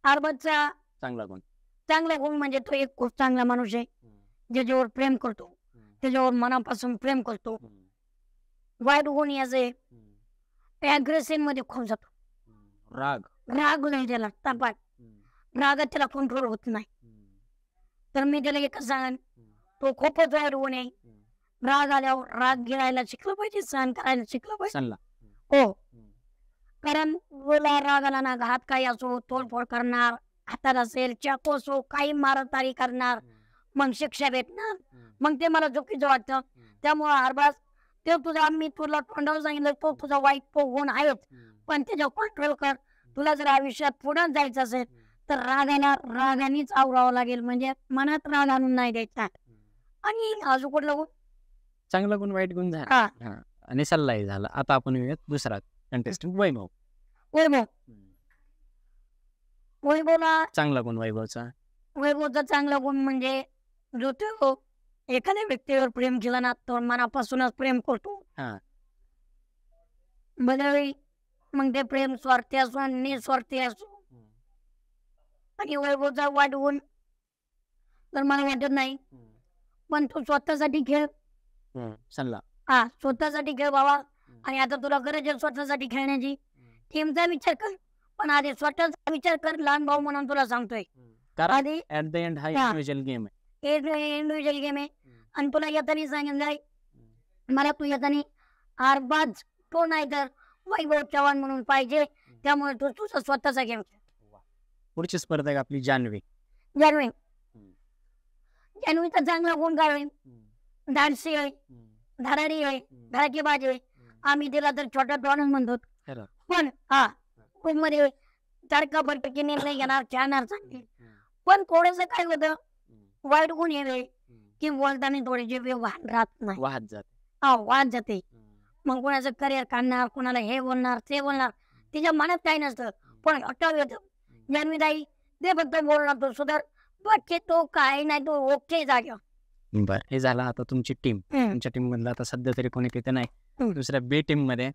अरबाजचा चांगला गुण म्हणजे तो एक खूप चांगला माणूस आहे, ज्याच्यावर प्रेम करतो, त्याच्यावर मनापासून प्रेम करतो. वाईट गुण याचे अग्रेशन मध्ये खूप जातो, राग नाही त्याला, तापाट रागात त्याला कंट्रोल होत नाही. तर मी त्याला एकच सांगेन, तो खूपच वाईट गुण आहे. राग आल्यावर राग गिळायला शिकलं पाहिजे, सहन करायला शिकलं पाहिजे. हो, कारण तुला राग आला ना, घात काही असो, तोडफोड करणार, हातात असेल चाकू असो, काही मारामारी करणार, मग शिक्षा भेटणार, मग ते मला चुकीचं वाटतं. त्यामुळे अरबाज ते तुझा, मी तुला तोंडावर सांगितलं, तो तुझा वाईट गुण आहेच, पण त्याच्यावर कंट्रोल कर. तुला जर आयुष्यात पुढे जायचं असेल तर रागानेच आवरावं लागेल, म्हणजे मनात राग आणून नाही द्यायचा. आणि अजून कुठला गुण? चांगला गुण वाईट गुण झाला. आणि सल्लाही झाला. आता आपण येऊयात दुसरा कंटेस्टंट वैभव. वैभवला चांगला गुण वैभवचा. वैभवचा चांगला गुण म्हणजे जो तो एखाद्या व्यक्तीवर प्रेम केला ना तो मनापासूनच प्रेम करतो. हा. बदल मग ते प्रेम स्वार्थी असो आणि निस्वार्थी असो. आणि वैभवचा वाईट गुण तर मला वाटत नाही, पण तू स्वतःसाठी खेळ. सल्ला. हा, स्वतःसाठी खेळ बाबा. आणि आता तुला गरज आहे स्वतःसाठी खेळण्याची, टीमचा विचार कर, पण आधी स्वतःचा विचार कर. लहान भाऊ म्हणून तुला सांगतोय. कारण ऍट द एंड हा इंडिव्हिज्युअल गेम आहे. इंडिव्हिज्युअल गेम आहे. आणि तुला येताना सांगितलंय, मला तू येताना आरबाज तो नाही तर वैभव चव्हाण म्हणून पाहिजे. त्यामुळे तू तुझा स्वतःचा गेम खेळ. पुढची स्पर्धा आहे आपली जान्हवी. जान्हवीचा चांगला गुण काय होईल? धाडसी आहे, धडारी आहे, धडाकेबाज आहे. आम्ही तिला तर छोटा डॉनच म्हणतो. पण हा खूप मध्ये तारकापैकी निर्णय घेणार, खेळणार चांगले. पण थोडस काय होतं, वाईट गुण हे की बोलताना थोडेसे व्यवहार राहत नाही, वाद जाते. मग कोणाचं करिअर काढणार, कोणाला हे बोलणार ते बोलणार, तिच्या मनात काही नसतं. पण हटाव येतं. जान्हवी ताई ते फक्त बोलणार तो सुधार, बाकी तो काय नाही, तो ओके जागा. बर, हे झालं आता तुमची टीम. तुमच्या टीम मधला आता सध्या तरी कोणी तिथे नाही. दुसऱ्या बी टीम मध्ये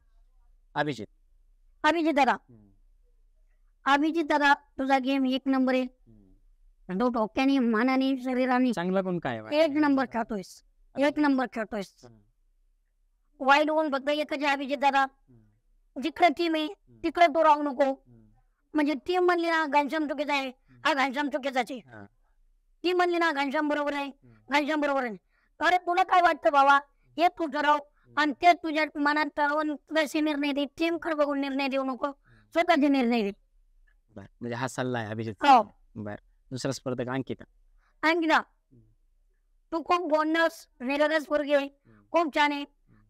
अभिजित दादा तुझा गेम एक नंबर आहे. तो डोक्याने, मनाने, शरीराने चांगला पण काय एक नंबर खेळतोयस, एक नंबर खेळतोयस. वाईट गुण फक्त एकच आहे अभिजित दादा, जिकडे टीम आहे तिकडे तो राहू नको. म्हणजे टीम म्हणली ना घनश्याम चुकीचा आहे, हा घनश्याम चुकीचाच आहे. टीम म्हणली ना घनश्याम बरोबर आहे, घनश्याम बरोबर आहे. अरे तुला काय वाटतं बाबा, हे तू ठरव आणि ते तुझ्या मनात ठरवून तसे निर्णय दे. टीम कडे बघून निर्णय देऊ नको, स्वतःचे निर्णय दे. म्हणजे हा सल्ला आहे अभिजित. बर, दुसरा स्पर्धक अंकिता तू खूप बोनस निरस पोरगी आहे, खूप छान आहे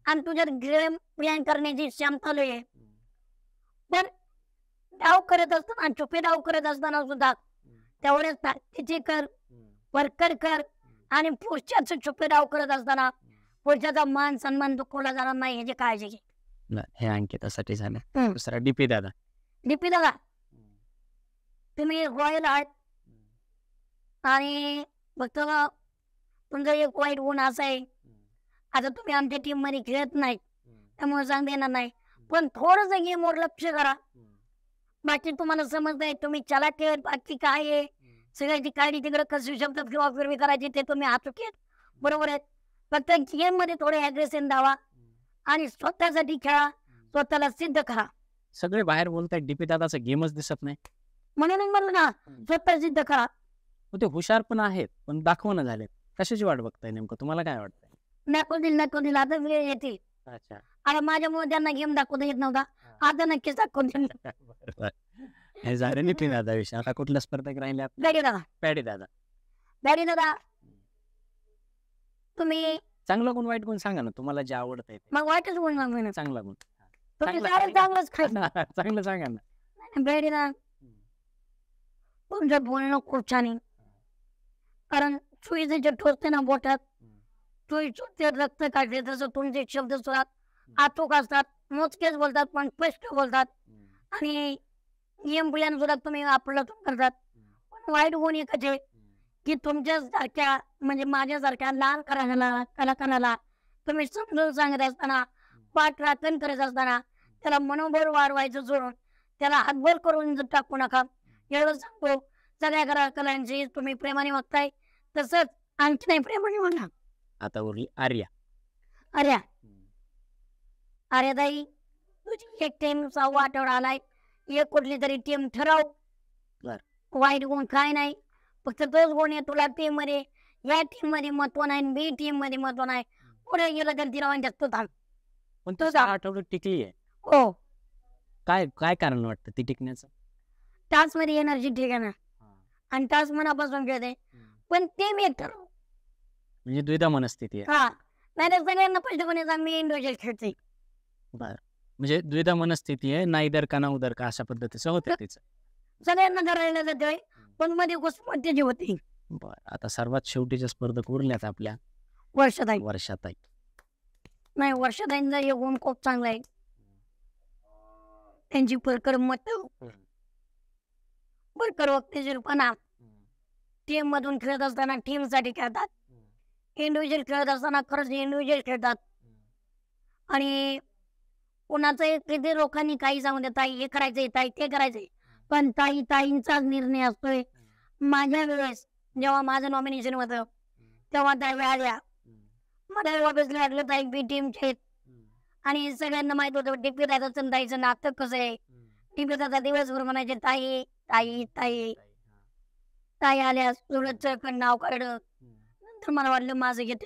आणि तुझ्यात गेम प्लॅन करण्याची क्षमता लय आहे. पण डाव करत असताना, चुपे डाव करत असताना सुद्धा तेवढेच ताकदीचे कर, वर्कर कर. आणि पुढच्याच चुपे डाव करत असताना पुढच्याचा मान सन्मान दुखवला जाणार नाही याची काळजी घे. हे अंकितासाठी झालं. दुसरा डीपी दादा. तुम्ही रॉयल आहात आणि फक्त तुमचा एक वाईट गुण असा आहे, आता तुम्ही आमच्या टीम मध्ये खेळत नाही त्यामुळे सांग देणार नाही. पण थोडस गेमवर लक्ष करा. बाकी तुम्हाला समजत आहे, तुम्ही चला खेळ, बाकी काय आहे सगळ्याची काळजी तिकडे कशी शब्द किंवा फिरवी करायची ते तुम्ही हातुकेत. बरोबर आहे. फक्त गेम मध्ये थोडे अग्रेशन दावा आणि स्वतःसाठी खेळा, स्वतःला सिद्ध करा. सगळे बाहेर बोलतायत, डीपी दादाचा गेमच दिसत नाही. म्हणून म्हणलं ना, स्वतः सिद्ध करा. ते हुशार पण आहेत पण दाखवणं झाले. कशाची वाट बघताय नेमकं, तुम्हाला काय वाटतंय? दाखवतील आता वेळ येतील. अच्छा, अरे माझ्यामुळे त्यांना गेम दाखवता येत नव्हता, आता नक्कीच दाखवतील. हे झालं नितीन दादा विषय. आता कुठल्या स्पर्धक राहिले? पॅडी दादा. तुम्ही चांगला गुण वाईट गुण सांगा ना, तुम्हाला जे आवडत. मग वाईटच गुण सांगा. चांगला गुण चांगलंच खायचं. चांगलं सांगा ना. बॅडी दादा तुमचं बोलणं खूप छान आहे. कारण चुईचे जे ठोसते ना बोटात, चुईचे रक्त काढले तसं तुमचे शब्द सुरात आतोक असतात, मोजकेच बोलतात पण स्पष्ट बोलतात. आणि गेम प्लॅन सुद्धा तुम्ही आपलं करतात. पण वाईट गुण एकच आहे की तुमच्यासारख्या म्हणजे माझ्यासारख्या लहान कलाकाराला तुम्ही समजून सांगत असताना, पाठ राखण करत असताना त्याला मनोबल वाढवायचं सोडून त्याला हातभर करून टाकू नका. एवढं सांगतो. सगळ्या कलांची तुम्ही प्रेमाने वागताय तसंच आणखी नाही प्रेमाने वागा. आता उरली आर्या. ताई तुझी एक टीम 6वा आठवडा आलाय, एक कुठली तरी टीम ठरव. वाईट गुण काय नाही, फक्त तोच गुण आहे तुला टीम मध्ये. या टीम मध्ये महत्व नाही, बी टीम मध्ये महत्व नाही. पुढे गेलं तर तिला जास्त थांब. पण तो आठवडा टिकली आहे. हो, काय कारण वाटतं ती टिकण्याचं? तास मध्ये एनर्जी ठीक आहे ना, आणि तास मनापासून खेळते. पण ते मी ठरव, म्हणजे द्विधा मनस्थिती आहे. हा, नाही तर सगळ्यांना पैसे मी इंडिव्हिज्युअल खेळते. बर, म्हणजे द्विधा मनस्थिती आहे, ना इधर का ना उधर का अशा पद्धतीचं होतं तिचं. सगळ्यांना धरायला जातोय पण मध्ये घुसमट्टी होती. बर, आता सर्वात शेवटीच्या स्पर्धक उरल्यात आपल्या वर्षाताई. नाही, वर्षाताईंचा हे गुण खूप चांगला आहे. त्यांची परकर मत, परकर वक्तशीरपणा. टीम मधून खेळत असताना टीम साठी खेळतात. इंडिव्हिज्युअल खेळत असताना खरंच इंडिव्हिज्युअल खेळतात. आणि कुणाचं किती लोकांनी काही सांगू दे, ताई हे करायचंय, ताई ते करायचंय, पण ताईंचाच निर्णय असतोय. माझ्या वेळेस जेव्हा माझं नॉमिनेशन होतं तेव्हा त्या वेळा मला ऑफिसला वाटलं ताई बी टीमचे आहेत. आणि सगळ्यांना माहित होतं टीपी दादाचं ताईचं नातं कसं आहे. टीपी दादा दिवसभर म्हणायचे ताई ताई ताई. ताई आल्या सुरतचं नाव काढलं. नंतर मला वाटलं माझं घेते,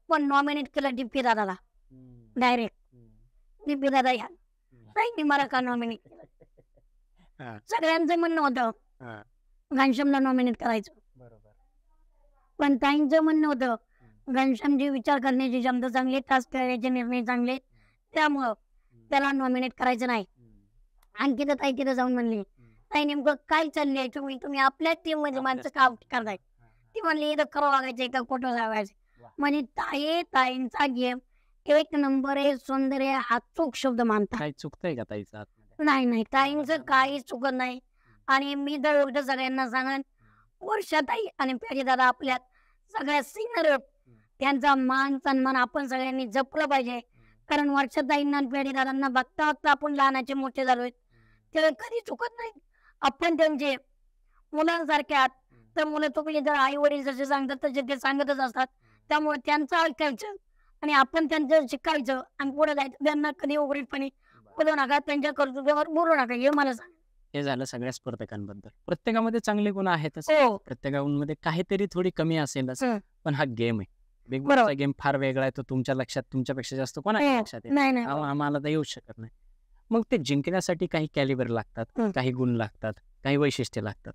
पण नॉमिनेट केलं टीपी दादाला डायरेक्ट. टीपी दादा या ताईंनी मला का नॉमिनेट केलं. सगळ्यांचं म्हणणं होतं घनश्यामला नॉमिनेट करायचं, पण ताईंचं म्हणणं होतं घनश्यामची विचार करण्याची क्षमता चांगली, टास्क करायचे निर्णय चांगले, त्यामुळं त्याला नॉमिनेट करायचं नाही. आणखी तर ताई तिथं जाऊन म्हणली, ताई नेमकं काय चाललंय, तुम्ही आपल्या टीम मध्ये माणसं का आउट करताय. ती म्हणली इथं खरं वागायचं इथं खोटं सांगायचं. म्हणजे ताईंचा गेम एक नंबर आहे. सौंदर्य हा चूक शब्द मानता. काय चुकतंय का ताईचा? नाही, ताईंचं काही चुकत नाही. आणि मी तर उलट सगळ्यांना सांगेन, वर्षाताई आणि प्यारी दादा आपल्यात सगळ्या सिनियर, त्यांचा मान सन्मान आपण सगळ्यांनी जपलं पाहिजे. कारण वर्षाताईंना आणि प्यारी दादांना बघता बघता आपण लहानाचे मोठे झालोय. ते कधी चुकत नाही. आपण त्यांचे मुलांसारखे आहात, तर मुलं तुम्ही जर आई वडील जसे सांगतात तसे ते सांगतच असतात. त्यामुळे त्यांचं ऐकायचं आणि आपण त्यांचं शिकायचं आणि पुढे जायचं. त्यांना कधी उघडपणे बोलू नका, त्यांच्या कर्तृत्वावर बोलू नका, हे मला सांग. हे झालं सगळ्या स्पर्धकांबद्दल. प्रत्येकामध्ये चांगले गुण आहेतच, प्रत्येकामध्ये काहीतरी थोडी कमी असेलच, पण हा गेम आहे. बिग बॉसचा गेम फार वेगळा आहे. तो तुमच्या लक्षात तुमच्यापेक्षा जास्त कोणाच्या लक्षात आहे आम्हाला तर येऊच शकत नाही. मग ते जिंकण्यासाठी काही कॅलिबर लागतात, काही गुण लागतात, काही वैशिष्ट्ये लागतात.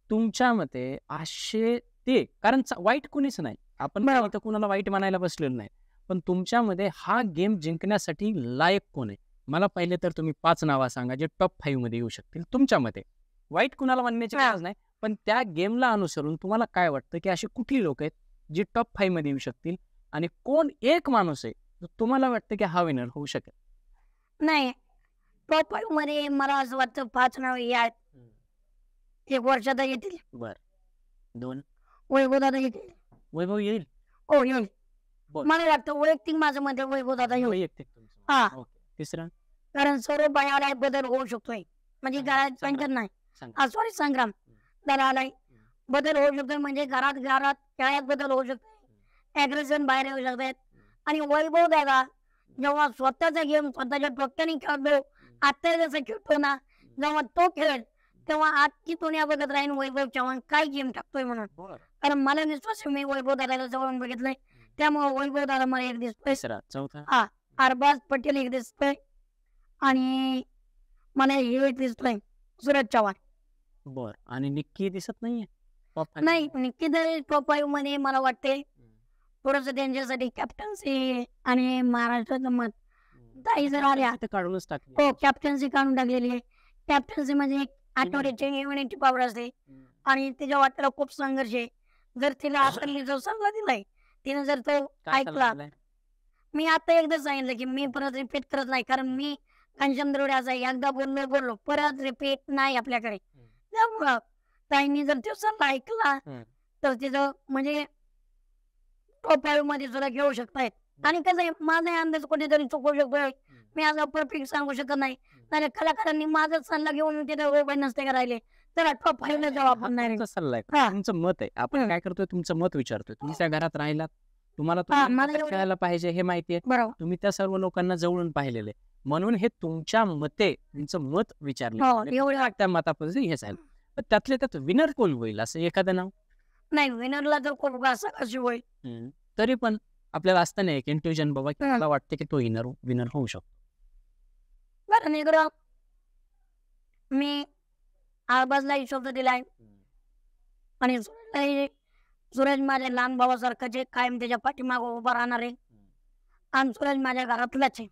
तुमच्या मते असे ते, कारण वाईट कोणीच नाही, आपण कुणाला वाईट म्हणायला बसलेलो नाही, पण तुमच्यामध्ये हा गेम जिंकण्यासाठी लायक कोण आहे? मला पहिले तर तुम्ही 5 नावा सांगा जे टॉप 5 मध्ये येऊ शकतील तुमच्या मते. वाईट कुणाला म्हणण्याची गरज नाही, पण त्या गेमला अनुसरून तुम्हाला काय वाटतं की अशी कुठली लोक आहेत जी टॉप 5 मध्ये येऊ शकतील, आणि कोण एक माणूस आहे तुम्हाला वाटतं की हा विनर होऊ शकेल? नाही, टॉप 5 मध्ये मला असं वाटतं 5 नाव आहेत. एक वर्षात येतील. बर. 2 वैभव दादा येतील. वैभव येईल? हो येईल. मला वाटतं वैयक्तिक माझं मत वैभव दादा येईल. वैयक्तिक हा. तिसरा, कारण सर्व बायाला बदल होऊ शकतोय. म्हणजे घरात पंचायत नाही, सॉरी संग्राम दादा बदल होऊ शकतोय. म्हणजे घरात शाळेत बदल होऊ शकतोय, ऍग्रेशन बाहेर येऊ शकतात. आणि वैभव दादा जेव्हा स्वतःचा गेम स्वतःच्या डोक्याने खेळतो, आता जसं खेळतो ना, जेव्हा तो खेळेल तेव्हा आजची दुनिया बघत राहील वैभव चव्हाण काय गेम टाकतोय म्हणून. कारण मला विश्वास मी वैभव दादाला जवळून बघितलंय, त्यामुळे वैभव दादा मला एक दिसतोय. अरबाज पटेल एक दिसतोय, आणि मला हे एक दिसतोय सूरज चव्हाण. बर. आणि निक्की दिसत नाहीये? नाही, निक्की तर टॉप 5 मध्ये मला वाटते थोडस त्यांच्यासाठी कॅप्टन्सी आणि महाराष्ट्राचं मत ताई जर आल्या काढूनच टाकली. हो, कॅप्टन्सी काढून टाकलेली आहे. कॅप्टन्सी म्हणजे एक आठवड्याची इम्युनिटी पॉवर असते, आणि तिच्या वाट्याला खूप संघर्ष आहे. जर तिला आपण जो सल्ला दिलाय, तिने जर तो ऐकला, मी आता एकदा सांगितलं की मी परत रिपीट करत नाही, कारण मी घनश्याम दरोड्याचा एकदा बोललो परत रिपीट नाही आपल्याकडे. त्यामुळं ताईंनी जर तो सल्ला ऐकला तर तिचं म्हणजे टॉप 5 मध्ये सुद्धा घेऊ शकतायत. आणि कसं आहे, माझा अंदाज कुठेतरी चुकू शकतोय, मी आज परफेक्ट सांगू शकत नाही. नाही, कलाकारांनी माझा सल्ला घेऊन तिथे उभे नसते करायले, तर टॉप 5 ला जाऊ आपण. नाही, सल्ला आहे, तुमचं मत आहे. आपण काय करतोय, तुमचं मत विचारतोय. तुम्ही त्या घरात राहिलात, तुम्हाला खेळायला पाहिजे हे माहितीये, तुम्ही त्या सर्व लोकांना जवळून पाहिलेले, म्हणून हे तुमच्या मते तुमचं मत विचारलं, त्या मतापासून हे झालं. पण त्यातले त्यात विनर कोण होईल असं एखादं नाव? नाही, विनरला जर कोण असं कशी होईल, तरी पण आपल्याला असताना एक इंट्युजन बाबा की मला वाटतं की तो विनर होऊ शकतो. कारण इकडं मी आळबाजला शब्द दिलाय, आणि सूरज माझ्या लहान भावासारखं जे कायम त्याच्या पाठीमागं उभा राहणार आहे, आणि सूरज माझ्या घरातलाच आहे.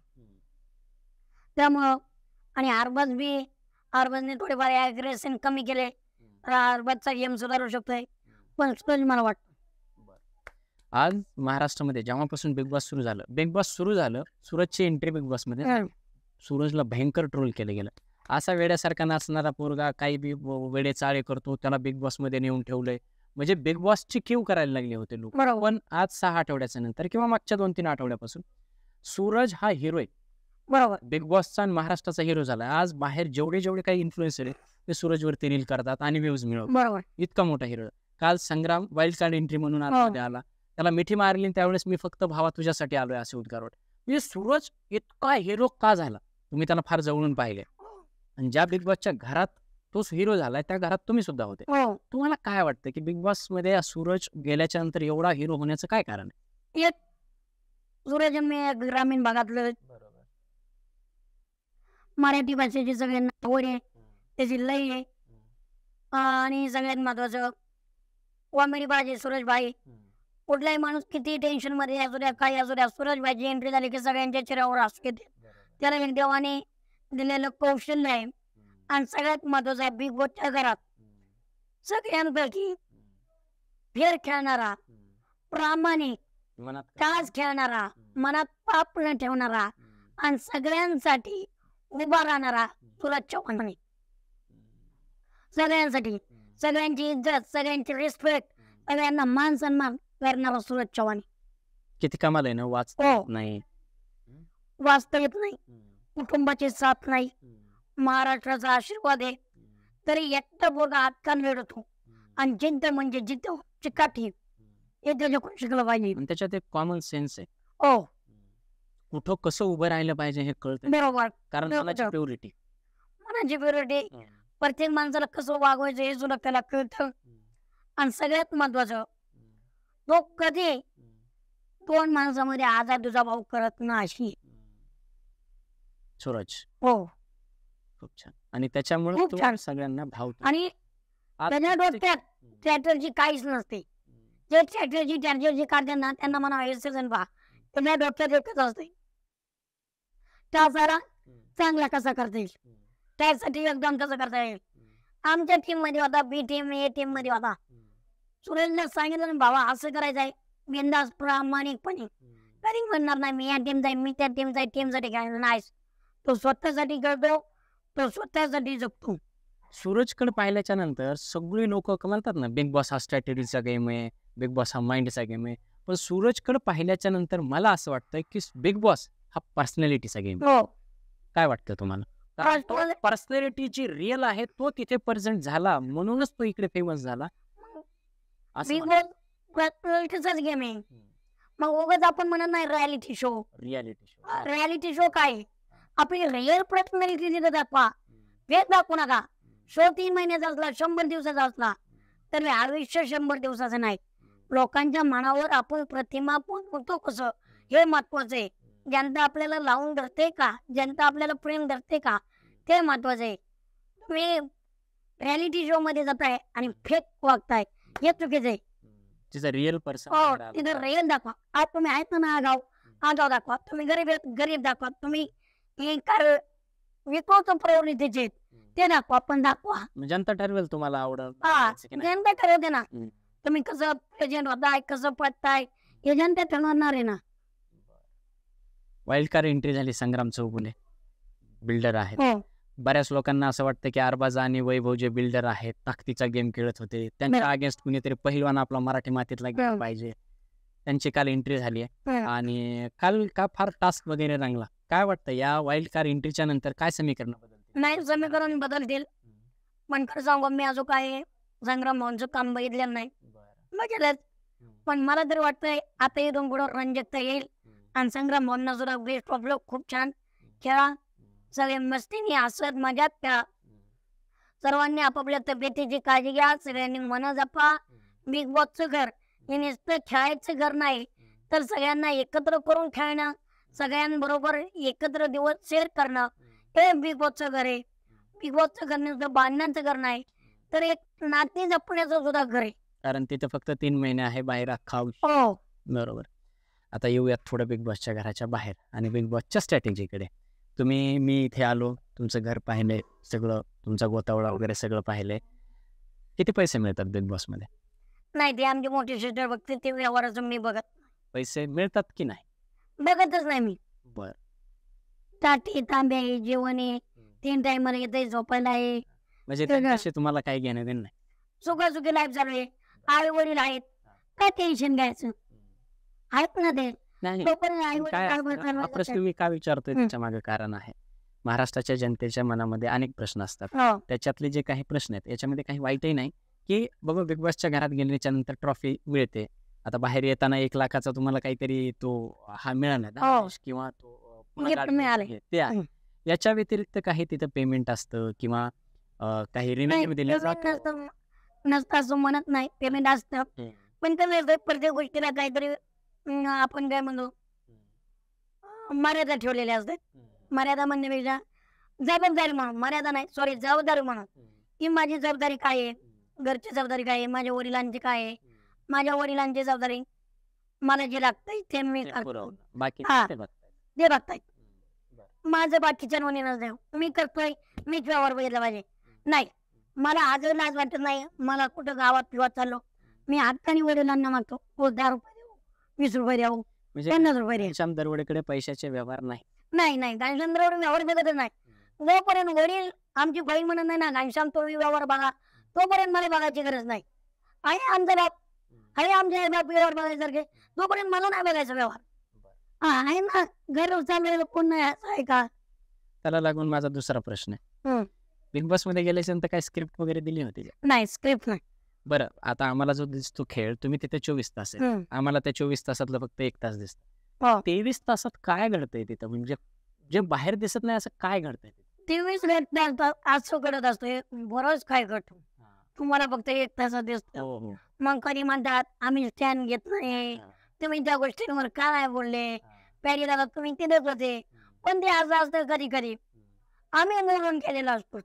त्यामुळं आणि अरबाजने थोडेफार ॲग्रेशन कमी केले तर अरबाजचा गेम सुधारू शकतोय, पण सूरज मला वाटतं. आज महाराष्ट्रामध्ये जेव्हापासून बिग बॉस सुरू झालं, सूरजची एंट्री बिग बॉसमध्ये सूरजला भयंकर ट्रोल केलं गेलं. असा वेड्यासारखा नाचणारा पोरगा काही बी वेडे चाळे करतो, त्याला बिग बॉसमध्ये नेऊन ठेवलंय. म्हणजे बिग बॉसची क्यू करायला लागले होते लोक. पण आज 6 आठवड्याच्या नंतर किंवा मागच्या 2-3 आठवड्यापासून सूरज हा हिरो आहे. बरोबर. बिग बॉसचा आणि महाराष्ट्राचा हिरो झाला. आज बाहेर जेवढे काही इन्फ्लुएन्सर आहेत ते सूरजवरती रील करतात आणि व्ह्यूज मिळवतात. बरोबर. इतका मोठा हिरो. काल संग्राम वाईल्ड कार्ड एंट्री म्हणून आतमध्ये आला, त्याला मिठी मारली, त्यावेळेस मी फक्त भावा तुझ्यासाठी आलोय असे उद्गार होते. म्हणजे सूरज इतका हिरो का झाला? तुम्ही त्याला फार जवळून पाहिले. आणि ज्या बिग बॉसच्या घरात तोच हिरो झालाय त्या घरात तुम्ही सुद्धा होते. तुम्हाला काय वाटतं की बिग बॉस मध्ये सूरज गेल्याच्या नंतर एवढा हिरो होण्याचं काय कारण आहे? सूरज मी ग्रामीण भागातलं मराठी भाषेची सगळ्यांना आवड आहे, त्याची लय आहे. आणि सगळ्यात महत्वाचं कॉमेडी बाजी सूरज भाई. कुठलाही माणूस किती टेन्शन मध्ये असू द्या, काही असू द्या, सूरज भाईची एंट्री झाली की सगळ्यांच्या चेहऱ्यावर हसू येते. त्याला एक देवाने दिलेलं कौशल्य आहे. आणि सगळ्यात महत्वाचं आहे बिग बॉसच्या घरात सगळ्यांपैकी फेर खेळणारा, प्रामाणिक, ताज खेळणारा, मनात पाप न ठेवणारा आणि सगळ्यांसाठी उभा राहणारा सूरज चव्हाण. सगळ्यांसाठी, सगळ्यांची इज्जत, सगळ्यांची रिस्पेक्ट, सगळ्यांना मान सन्मान करणारा सूरज चव्हाण. किती कमाल आहे ना. वाचता नाही, वास्तविक नाही, कुटुंबाची साथ नाही, महाराष्ट्राचा आशीर्वाद आहे, तरी एकटा बोगा हातकान वेळतो. आणि जिद्द म्हणजे जिद्द चिकाटी हे त्याच्याकडून शिकलं पाहिजे. त्याच्यात एक कॉमन सेन्स आहे. हो, कुठं कसं उभं राहिलं पाहिजे हे कळतं. बरोबर. कारण मनाची प्युरिटी प्रत्येक माणसाला कसं वागवायचं हे सुद्धा त्याला कळतं. आणि सगळ्यात महत्वाचं तो कधी 2 माणसामध्ये आजा तुझा भाऊ करत नाही. सूरज हो, खूप छान. आणि त्याच्यामुळे खूप छान. सगळ्यांना भावतो. आणि त्याच्या डोक्यात स्ट्रॅटर्जी काहीच नसते. जे स्ट्रॅटर्जी काढते ना त्यांना म्हणा हे सीझन पहा, त्याच्या डोक्यात एकच असते, त्या सारा चांगला कसा करता येईल, त्यासाठी एकदम कसं करता येईल. आमच्या टीम मध्ये होता, बी टीम, ए टीम मध्ये होता. सुरेशला सांगितलं ना भावा असं करायचं आहे, बिंदास प्रामाणिकपणे. कधी म्हणणार नाही मी या टीमचा आहे, मी त्या टीमचा आहे, टीमसाठी खेळणार नाही. तो स्वतःसाठी करतो, तो स्वतःसाठी जगतो. सूरजकडे पाहिल्याच्या नंतर सगळी लोक म्हणतात ना बिग बॉस हा स्ट्रॅटेजीचा गेम आहे, बिग बॉस हा माइंडचा गेम आहे. पण सूरजकडे पाहिल्याच्या नंतर मला असं वाटतं की बिग बॉस हा पर्सनॅलिटीचा गेम. काय वाटतं तुम्हाला? पर्सनॅलिटी रिअल आहे तो तिथे प्रेझेंट झाला म्हणूनच तो इकडे फेमस झाला. बिग बॉस पर्सनॅलिटीचाच गेम आहे. मग उगाच आपण म्हणत नाही रियालिटी शो. रियालिटी शो काय? आपली रिअल पर्सनॅलिटी तिथे दाखवा, वेळ दाखवू नका. शो 3 महिन्याचा असला, 100 दिवसाचा असला तर आयुष्य 100 दिवसाचं नाही. लोकांच्या मनावर आपण प्रतिमा पोहोचतो कसं हे महत्वाचं आहे. जनता आपल्याला लावून धरते का, जनता आपल्याला प्रेम धरते का, ते महत्वाचं आहे. तुम्ही रियालिटी शो मध्ये जाताय आणि फेक वागताय हे चुकीचं आहे. तिचं रिअल पर्सन तिथं रिअल दाखवा. आज तुम्ही आहेत ना आगाव दाखवा. तुम्ही गरीब दाखवा. तुम्ही विकवतो प्रवृत्तीचे ते दाखवा, पण दाखवा. जनता ठरवेल तुम्हाला आवडत. जनता ठरवते ना. तुम्ही कसं प्रेझेंट होताय, कसं पडताय हे जनता ठरवणार आहे ना. वाईल्ड कार्ड एंट्री झाली. संग्राम चौगुले बिल्डर आहेत. बऱ्याच लोकांना असं वाटतं की अरबाज आणि वैभव जे बिल्डर आहेत ताकदीचा गेम खेळत होते, त्यांच्या अगेन्स्ट कुणीतरी पहिलवान आपला मराठी मातीतला गेम पाहिजे. त्यांची काल एंट्री झाली आहे आणि काल का फार टास्क वगैरे रंगला. काय वाटतं या वाईल्ड कार्ड एंट्रीच्या नंतर काय समीकरण बदलतील? नाही, समीकरण बदलतील. पण खरं सांगू मी अजून काय संग्राम भाऊंचं काम बघितलं नाही, बघितलं. पण मला तरी वाटतंय आता इथून पुढं रंजकता येईल आणि संग्राम भाऊंना सुद्धा बेस्ट ऑफ लक. खूप छान खेळा, सगळे मस्तीने हसत मजात त्या. सर्वांनी आपापल्या तब्येतीची काळजी घ्या, सगळ्यांनी मन जपा. बिग बॉसचं घर हे नुसतं खेळायचं घर नाही तर सगळ्यांना एकत्र करून खेळणं, सगळ्यांबरोबर एकत्र दिवस शेअर करणं हे बिग बॉसचं घर आहे. बिग बॉसचं घर नुसतं बांधण्याचं घर नाही तर एक नाते जपण्याचं सुद्धा घर आहे. कारण तिथे फक्त 3 महिने आहे, बाहेर अख्खा. बरोबर. आता येऊयात थोडं बिग बॉसच्या घराच्या बाहेर आणि बिग बॉसच्या स्ट्रॅटेजीकडे. मी इथे आलो, तुमचं घर पाहिलंय, सगळं तुमचा गोतावळा वगैरे सगळं पाहिलंय. किती पैसे मिळतात बिग बॉस मध्ये? नाही ते आमची मोठी सिस्टर बघते, ते व्यवहाराचं मी बघत पैसे मिळतात की नाही? बघतच नाही मी. बर ताटी तांबे आहे, जेवण आहे, 3 टायमाला येते, झोपायला आहे, म्हणजे सगळं. त्यांच्याशी तुम्हाला काही घेणं देणं नाही. सुखासुखी लाईफ चालू आहे. आई वडील आहेत, काय टेन्शन घ्यायचं? आहेत ना ते. नाही तोपर्यंत आई काय वडील असतं, हा प्रश्न मी का विचारतोय त्याच्या मागे कारण आहे. महाराष्ट्राच्या जनतेच्या मनामध्ये अनेक प्रश्न असतात. हो. त्याच्यातले जे काही प्रश्न आहेत याच्यामध्ये काही वाईटही नाही की बाबा बिग बॉसच्या घरात गेल्याच्या नंतर ट्रॉफी मिळते. आता बाहेर येताना 1 लाखाचा तुम्हाला काहीतरी तो हा मिळाला ना हो. आदेश किंवा तो Gift गाडी मिळाले. हे ते आहे. याच्या व्यतिरिक्त काही तिथं पेमेंट असतं किंवा काही रिमेंड दिलं पेमेंट जातं. नसतं असं म्हणत नाही, पेमेंट असतं. पण कसं असतं, प्रत्येक गोष्टीला काहीतरी आपण काय म्हणतो, मर्यादा ठेवलेल्या असतात. मर्यादा म्हणण्यापेक्षा जबाबदारी म्हणून, मर्यादा नाही सॉरी जबाबदारी म्हणून, की माझी जबाबदारी काय आहे, घरची जबाबदारी काय आहे, माझ्या वडिलांची काय आहे, माझ्या वडिलांची जबाबदारी, मला जे लागतंय ते मी ते करतो, पुरवणं. बाकी हा. ते बघतायत. ते बघतायत. बरं. माझं बाकीच्या नोंदी नसतं, मी करतोय, मीच व्यवहार बघितला पाहिजे. नाही, मला आजही लाज वाटत नाही. मला कुठं गावात फिरत चाललो, मी हाताने वडिलांना मागतो, हो 10 रुपये देऊ, 20 रुपये देऊ, म्हणजे 50 रुपये देऊ. घनश्याम दरवडेकडे पैशाचे व्यवहार नाही. नाही घनश्यामराव व्यवहार बघतच नाही. जोपर्यंत वडील आमची बहीण म्हणत नाही ना घनश्याम तो व्यवहार बघा, तोपर्यंत मला बघायची गरज नाही. आहे आमचा बाप, आहे आमचे आई बाप व्यवहार बघायसारखे, तोपर्यंत मला नाही बघायचा व्यवहार. हा आहे ना, घर चाललेलं कोण नाही असं आहे का? त्याला लागून माझा दुसरा प्रश्न आहे, बिग बॉस मध्ये गेल्याच्या नंतर काय स्क्रिप्ट वगैरे दिली होती का? नाही, स्क्रिप्ट नाही. बरं, आता आम्हाला जो दिसतो खेळ, तुम्ही तिथे 24 तास आहे, आम्हाला त्या 24 तासातलं फक्त 1 तास दिसतं. हो. 23 तासात काय घडतंय तिथं, म्हणजे जे बाहेर दिसत नाही असं काय घडतंय तिथं? 23 असं घडत असतो, बरंच काय घडतो, तुम्हाला फक्त 1 तासात दिसतं. हो हो. मग कधी म्हणतात आम्ही स्टँड घेत नाही, तुम्ही त्या गोष्टींवर का नाही बोलले, प्यारी दादा तुम्ही तिथेच होते. पण ते असं असतं कधी कधी आम्ही निवडून केलेलं असतो,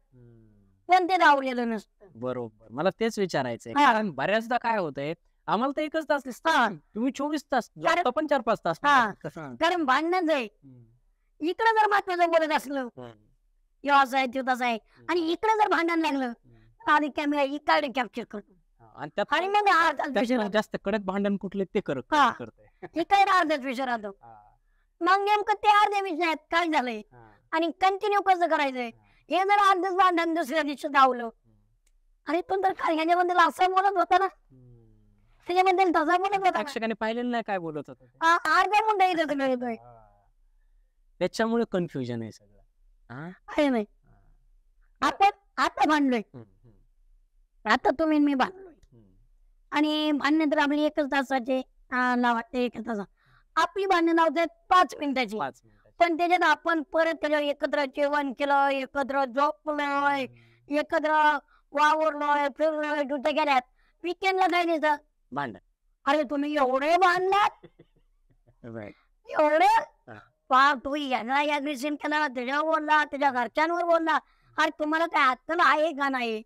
पण ते धावलेलं नसतं. बरोबर, मला तेच विचारायचंय, हा. कारण बऱ्याचदा काय होतंय, आम्हाला तर 1च तास दिसतं, हा. तुम्ही 24 तास, कारण- झोपता पण 4-5 तास. हा. कसं? कारण भांडणच आहे. इकडे जर महत्वाचं बोलत असलं, हे असं आहे ते तसं आहे, आणि इकडे जर भांडण लागलं तर आधी कॅमेरा इकडे कॅप्चर करतो, आणि त्यात आणि मग अर्धाच विषय त्यात राहतो. जास्त कडक भांडण कुठले ते हा. करतोय. इकडे अर्धाच विषय राहतो. मग नेमकं ते अर्ध्या विषयात काय झालंय आणि कंटिन्यू कसं करायचंय, हे जर अर्धच भांडण दुसऱ्या दिवशी धावलं, अरे तो तर काय ह्याच्याबद्दल असं बोलत होता ना, त्याच्याबद्दल तसा बोलत होता ना. प्रेक्षकाने पाहिलेलं नाही काय बोलत होतं ते. अर्ध्या मुंडा इथं सगळं येतोय. त्याच्यामुळे कन्फ्युजन आहे सगळं. आहे नाही. आपण आता भांडलोय, आता तुम्ही आणि मी भांडलोय, आणि भांडण तर आपली 1च तासाचे वाटते, 1 तास आपली भांडण लावतात 5 मिनिटाची, 5 मिनिटं. पण त्याच्यात आपण परत त्याच्यावर एकत्र जेवण केलं, एकत्र झोपलोय, एकत्र वावरलोय, फिरलोय, कुठे गेल्यात, विकेंडला काय दिसतं भांडण. अरे तुम्ही एवढे भांडलात, Right. एवढे हा. पा तू याला ऍग्रेशन केला, त्याच्यावर बोलला, त्याच्या घरच्यांवर बोलला, अरे तुम्हाला काय अक्कल आहे का नाही?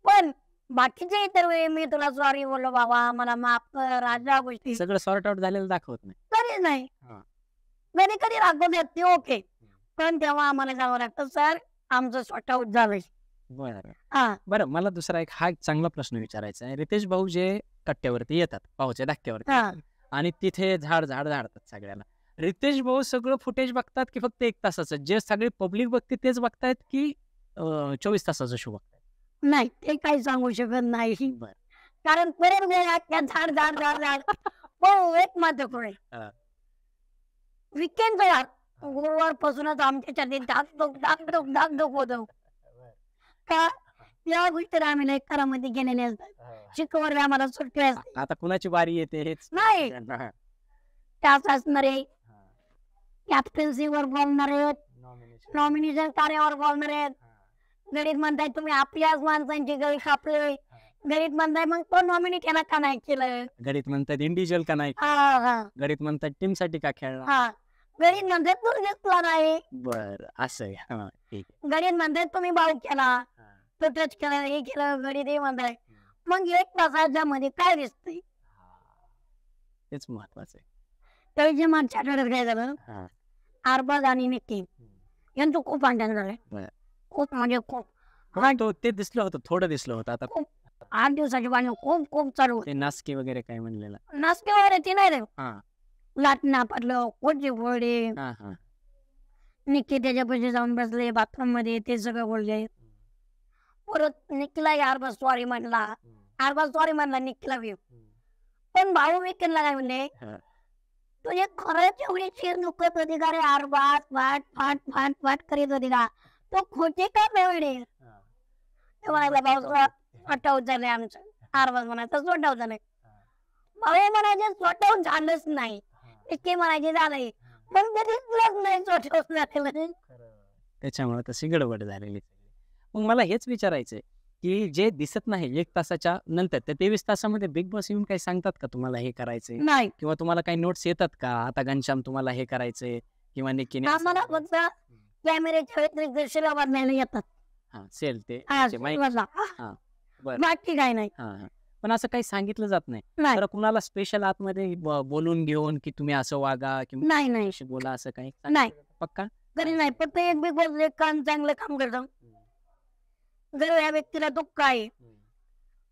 पण बाकीचे इतर वेळी मी तुला सॉरी बोललो, बाबा मला माफ कर, अशा गोष्टी सगळं सॉर्ट आउट झालेलं दाखवत नाही. कधीच नाही. हा. कधी कधी दाखवतात ते ओके, पण तेव्हा आम्हाला जावं लागतं, सर आमचं सॉर्ट आउट झालंय. बरं बरं, मला दुसरा एक चांगला प्रश्न विचारायचा आहे. रितेश भाऊ जे कट्ट्यावरती येतात, पावच्या धक्क्यावरती हा. आणि तिथे झाडतात सगळ्याला, रितेश भाऊ सगळं फुटेज बघतात की फक्त 1 तासाचं, जे सगळी पब्लिक बघते तेच बघतायत की 24 तासाचा शो बघतायत? नाही, ते काही सांगू शकत नाही, बरं. कारण परत गेला त्या झाड हो एक महत्व हा. विकेंडचा गुरुवार पासूनच आमच्या धाकधूक होतो का, या गोष्टी आम्ही लय घरामध्ये गेलेले असतात, शिकवण आम्हाला सुट्टी असते, आता कुणाची बारी येते हेच नाही. हा. त्याच असणारे कॅप्टन्सीवर बोलणारे, नॉमिनेशन कार्यावर बोलणारे, गणित म्हणताय तुम्ही आपल्याच माणसांची गळी कापले, गणित म्हणताय मग तो नॉमिनेट केला का नाही केलं, गणित म्हणतात इंडिव्हिज्युअल का नाही, हा, गणित म्हणतात टीम साठी का खेळला. हा, गणित म्हणतात तू घेतला नाही, बर असं आहे. हा, ठीक आहे. गणित म्हणतात तुम्ही भाऊ केला, हा. तो टच केला, हे केलं, गणित हे म्हणताय, मग 1 तासाच्या मध्ये काय दिसतंय? तेच महत्वाचं आहे. त्याच्या मागच्या आठवड्यात काय झालं, हा. अरबाज आणि निकी यांचं खूप भांडण झालंय, बरं. खूप म्हणजे खूप. हा, तो ते दिसलं होतं, थोडं दिसलं होतं. आता 8 दिवसाची भांडणं खूप खूप चालू होती. ते नासके वगैरे काय म्हणलेलं? नाचके वगैरे ते नाही रे, हा लाटणं पडलं, कोणते बोलले, हा हा निक्की त्याच्यापाशी जाऊन बसले बाथरूम मध्ये, ते सगळं बोलले. परत निक्कीला यार सॉरी म्हणला, सॉरी म्हणला निक्कीला बी. पण भाऊ विकेंडला काय म्हणले, हा. तुझे खरंच एवढी चीर दुखत होती का रे, आरबाज फाट फाट फाट फाट करीत होती का, तो खोटे का बेवडे. ते म्हणायला भाऊ स्वतःहून झालंय आमचं, आरबाज म्हणायचं स्वतःहून झालंय. भाऊ म्हणायचे स्वतःहून झालंच नाही, इतके म्हणायचे झालंय, पण कधीच लग्न नाही स्वतःहून झालेलं. त्याच्यामुळे तशी गडबड झालेली. मग मला हेच विचारायचंय की जे दिसत नाही 1 तासाच्या नंतर, त्या 23 तासामध्ये बिग बॉस येऊन काही सांगतात का तुम्हाला हे करायचंय, नाही, किंवा तुम्हाला काही नोट्स येतात का, आता घनश्याम तुम्हाला हे करायचंय, किंवा निक्कीने असं आम्हाला फक्त कॅमेऱ्याच्या व्यतिरिक्त शिला बदलायला येतात. हा सेल ते हा, त्याचे माहिती. बदला. हा बरं. बाकी काय नाही. हा हा पण असं काही सांगितलं जात नाही नाही तर कुणाला स्पेशल आतमध्ये बोलून घेऊन की तुम्ही असं वागा किंवा नाही नाही अशी बोला, असं काही नाही. पक्का? घरी नाही, फक्त एक बिग बॉस एक काम चांगलं काम करतो. जर या व्यक्तीला दुःख आहे,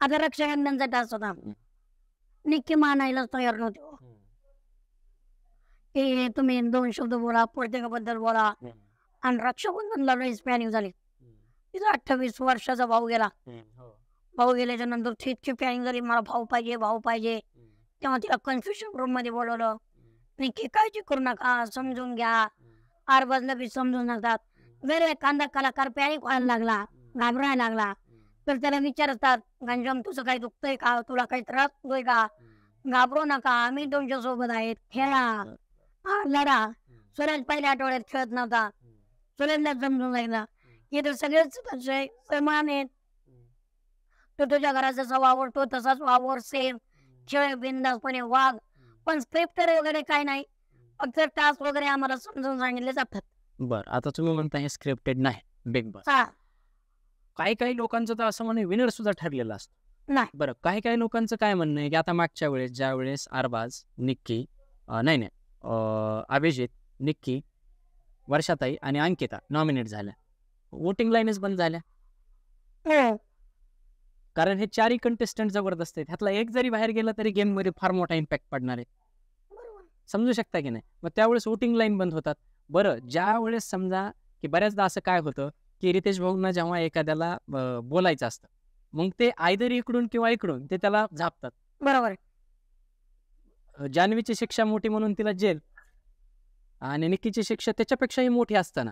आता रक्षाबंधनचा तास होता, निक्की मानायला तयार नव्हते हो. की तुम्ही 2 शब्द बोला, प्रत्येकाबद्दल बोला. आणि रक्षाबंधनला लई पॅनिक झाली. तिचा 28 वर्षाचा भाऊ गेला. भाऊ गेल्याच्या नंतर तितकी पॅनिक झाली, मला भाऊ पाहिजे, भाऊ पाहिजे. तेव्हा तिला कन्फ्युजन रूम मध्ये बोलवलं. निक्की काळजी करू नका, समजून घ्या. आरबाजला बी समजून सांगतात. जर एखादा कलाकार पॅनिक व्हायला लागला, घाबरायला लागला, तर त्याला विचारतात, घनश्याम तुझं काही दुखतंय का, तुला काही त्रास होतोय का, घाबरू नका, आम्ही तुमच्या सोबत आहेत, खेळा, लढा. सूरज पहिल्या आठवड्यात खेळत नव्हता, सूरजला समजून जायला हे तर सगळेच समान आहेत. तो तुझ्या घरात जसा वावरतो तसाच वावर, सेम खेळ, बिंदासपणे वाघ. पण स्क्रिप्ट वगैरे काय नाही, फक्त टास्क वगैरे आम्हाला समजून सांगितले जातात. बरं, आता तुम्ही म्हणता हे स्क्रिप्टेड नाही बिग बॉस. हा काही लोकांचं तर असं म्हणे विनर सुद्धा ठरलेलं असतं. नाही. बरं, काही लोकांचं काय म्हणणं आहे की आता मागच्या वेळेस ज्या वेळेस आरबाज, निक्की नाही अभिजित, निक्की, वर्षाताई आणि अंकिता नॉमिनेट झाल्या, वोटिंग लाईनच बंद झाल्या. हो. कारण हे 4ही कंटेस्टंट जबरदस्त आहेत, ह्यातला एक जरी बाहेर गेला तरी गेम मध्ये फार मोठा इम्पॅक्ट पडणार आहे. समजू शकता की नाही? मग त्यावेळेस वोटिंग लाईन बंद होतात. बरं, ज्या वेळेस समजा की बऱ्याचदा असं काय होतं की रितेश भाऊंना जेव्हा एखाद्याला बोलायचं असतं, मग ते आयदर इकडून किंवा इकडून ते त्याला झापतात. बरोबर. जान्हवीची शिक्षा मोठी म्हणून तिला जेल, आणि निक्कीची शिक्षा त्याच्यापेक्षाही मोठी असताना,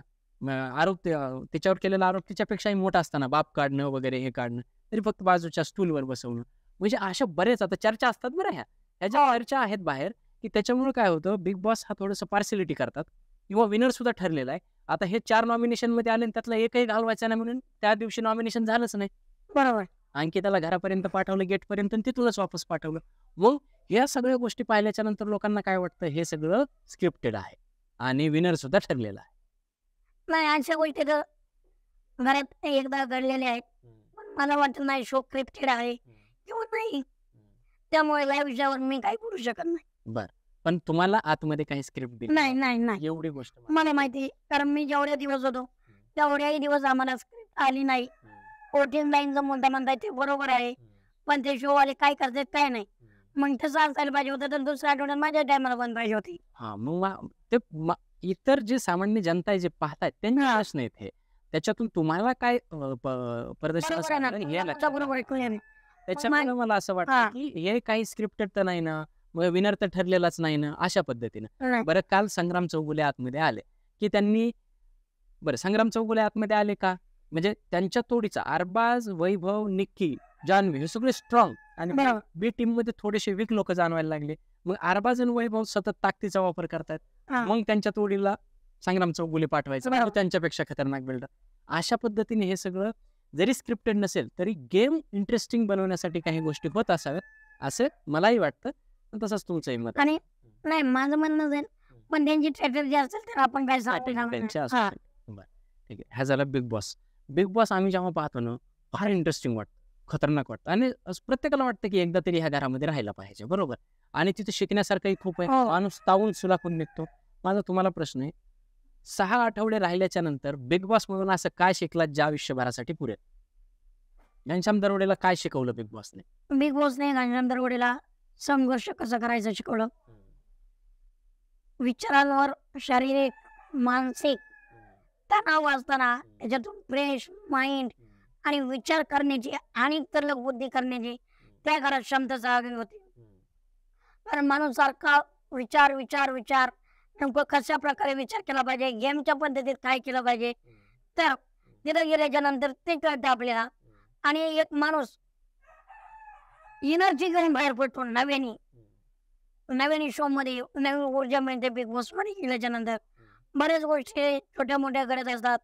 आरोप त्याच्यावर केलेला आरोप तिच्यापेक्षाही मोठा असताना, बाप काढणं वगैरे हे काढणं, तरी फक्त बाजूच्या स्टूलवर बसवणं. म्हणजे अशा बरेच आता चर्चा असतात बरं, ह्या ज्या चर्चा आहेत बाहेर, की त्याच्यामुळे काय होतं, बिग बॉस हा थोडंसं पार्सिलिटी करतात किंवा विनर सुद्धा ठरलेला आहे. आता हे 4 नॉमिनेशन मध्ये आले, त्यातला एकही घालवायचा नाही म्हणून त्या दिवशी नॉमिनेशन झालंच नाही. बरोबर. अंकिताला घरापर्यंत पाठवलं, गेटपर्यंत, तिथूनच वापस पाठवलं. मग या सगळ्या गोष्टी पाहिल्याच्या नंतर लोकांना काय वाटतं, हे सगळं स्क्रिप्टेड आहे आणि विनर सुद्धा ठरलेला आहे. नाही, अशा गोष्टी तर घरात एकदा घडलेल्या आहेत, पण मला वाटत नाही शो स्क्रिप्टेड आहे किंवा नाही. त्यामुळे या विषयावर मी काही बोलू शकत नाही. बरं, पण तुम्हाला आतमध्ये काही स्क्रिप्ट दिली नाही नाही नाही एवढी गोष्ट मला माहिती, कारण मी जेवढे दिवस होतो तेवढ्याही दिवस आम्हाला स्क्रिप्ट आली नाही. वोटिंग लाईनचं मुद्दा म्हणताय ते बरोबर आहे, पण ते शो वाले काय करतात काय नाही. मग तसं असायला पाहिजे होतं तर दुसऱ्या आठवड्यात माझ्या टायमाला बंद पाहिजे होती. हा, मग ते इतर जे सामान्य जनता आहे, जे पाहतायत त्यांचे प्रश्न आहेत हे. त्याच्यातून तुम्हाला काय प्रदर्शन बरोबर आहे ना, हे लक्षात आलं. बरोबर आहे, clear आहे. त्याच्यामुळे मला असं वाटतं की हे काही स्क्रिप्टेड तर नाही ना, विनर तर ठरलेलाच नाही ना, अशा पद्धतीनं. नाही. बरं, काल संग्राम चौगुले आतमध्ये आले की त्यांनी, बरं संग्राम चौगुले आतमध्ये आले का, म्हणजे त्यांच्या तोडीचा अरबाज, वैभव, निक्की, जान्हवी हे सगळे स्ट्रॉंग, आणि बरोबर. बी टीम मध्ये थोडेसे वीक लोक जाणवायला लागले. मग अरबाज आणि वैभव सतत ताकदीचा वापर करतात, हा. मग त्यांच्या तोडीला संग्राम चौगुले पाठवायचं, बरोबर. म्हणजे त्यांच्यापेक्षा खतरनाक बिल्डर. अशा पद्धतीने हे सगळं जरी स्क्रिप्टेड नसेल तरी गेम इंटरेस्टिंग बनवण्यासाठी काही गोष्टी होत असाव्यात, असं मलाही वाटतं. तसंच तुमचंही मत आहे. आणि नाही, माझं म्हणणं जाईल, पण त्यांची स्ट्रॅटेजी असेल तर आपण काय सांगू त्यांच्या शकतो. हा. असतील. बरं, ठीक आहे. हा झाला बिग बॉस. बिग बॉस आम्ही जेव्हा पाहतो ना, फार इंटरेस्टिंग वाटतं, खतरनाक वाटतं, आणि प्रत्येकाला वाटतं की एकदा तरी ह्या घरामध्ये राहायला पाहिजे, बरोबर. आणि तिथे शिकण्यासारखंही खूप आहे, हो. माणूस तावून सुलाखून निघतो. माझा तुम्हाला प्रश्न आहे, 6 आठवडे राहिल्याच्या नंतर बिग बॉस मधून असं काय शिकलात जे आयुष्यभरासाठी पुरेल? घनश्याम दरोडेला काय शिकवलं बिग बॉसने? बिग बॉसने घनश्याम दरवडेला संघर्ष कसा करायचा शिकवलं. विचारांवर शारीरिक मानसिक तणाव असताना त्याच्यातून फ्रेश माइंड आणि विचार करण्याची आणि तर्क बुद्धी करण्याची त्या घरात क्षमता जागी होती. कारण माणूस सारखा विचार विचार विचार नेमकं कशा प्रकारे विचार केला पाहिजे, गेमच्या पद्धतीत काय केलं पाहिजे, तर तिथं गेल्याच्या नंतर ते कळतं आपल्याला. आणि एक माणूस एनर्जी घेऊन बाहेर पडतो नव्याने शो मध्ये नवीन ऊर्जा मिळते. बिग बॉस मध्ये गेल्याच्या नंतर बऱ्याच गोष्टी छोट्या मोठ्या करत असतात.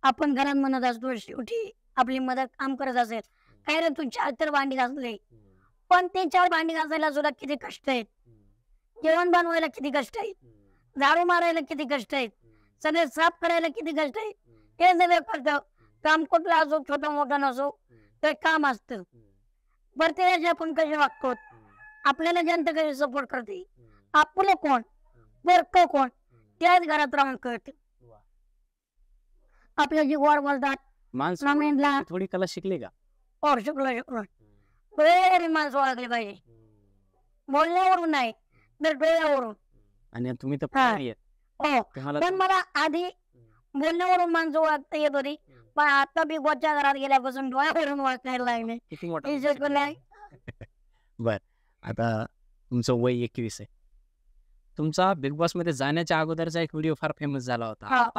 आपण घरात म्हणत असतो शेवटी आपली मदत काम करत असेल, काय रे तू 4 तर भांडी घासले, पण ते 4 भांडी घासायला सुद्धा किती कष्ट आहेत, जेवण बनवायला किती कष्ट आहेत, झाडू मारायला किती कष्ट आहेत, सगळे साफ करायला किती कष्ट आहेत. हे सगळं करतं. काम कुठलं असो छोटं मोठं नसो तर काम असतं. प्रत्येकाचे आपण कसे वागतो, आपल्याला जनता कशी सपोर्ट करते, आपलं कोण बरक कोण त्याच घरात राहून कळते. आपल्या जी गोड बोलतात माणसं थोडी कला शिकली का? और शिकलो बरे माणसं ओळखली पाहिजे, बोलण्यावरून नाही तर डोळ्यावरून. आणि तुम्ही तर हो, पण मला आधी बोलण्यावरून माणसं ओळखता येत होती, पण आता बिग बॉसच्या घरात गेल्यापासून डोळ्यावरून ओळखायला लागले. किती मोठा बर. आता तुमचं वय 21 आहे. तुमचा बिग बॉस मध्ये जाण्याच्या अगोदरचा एक व्हिडिओ फार फेमस झाला होता,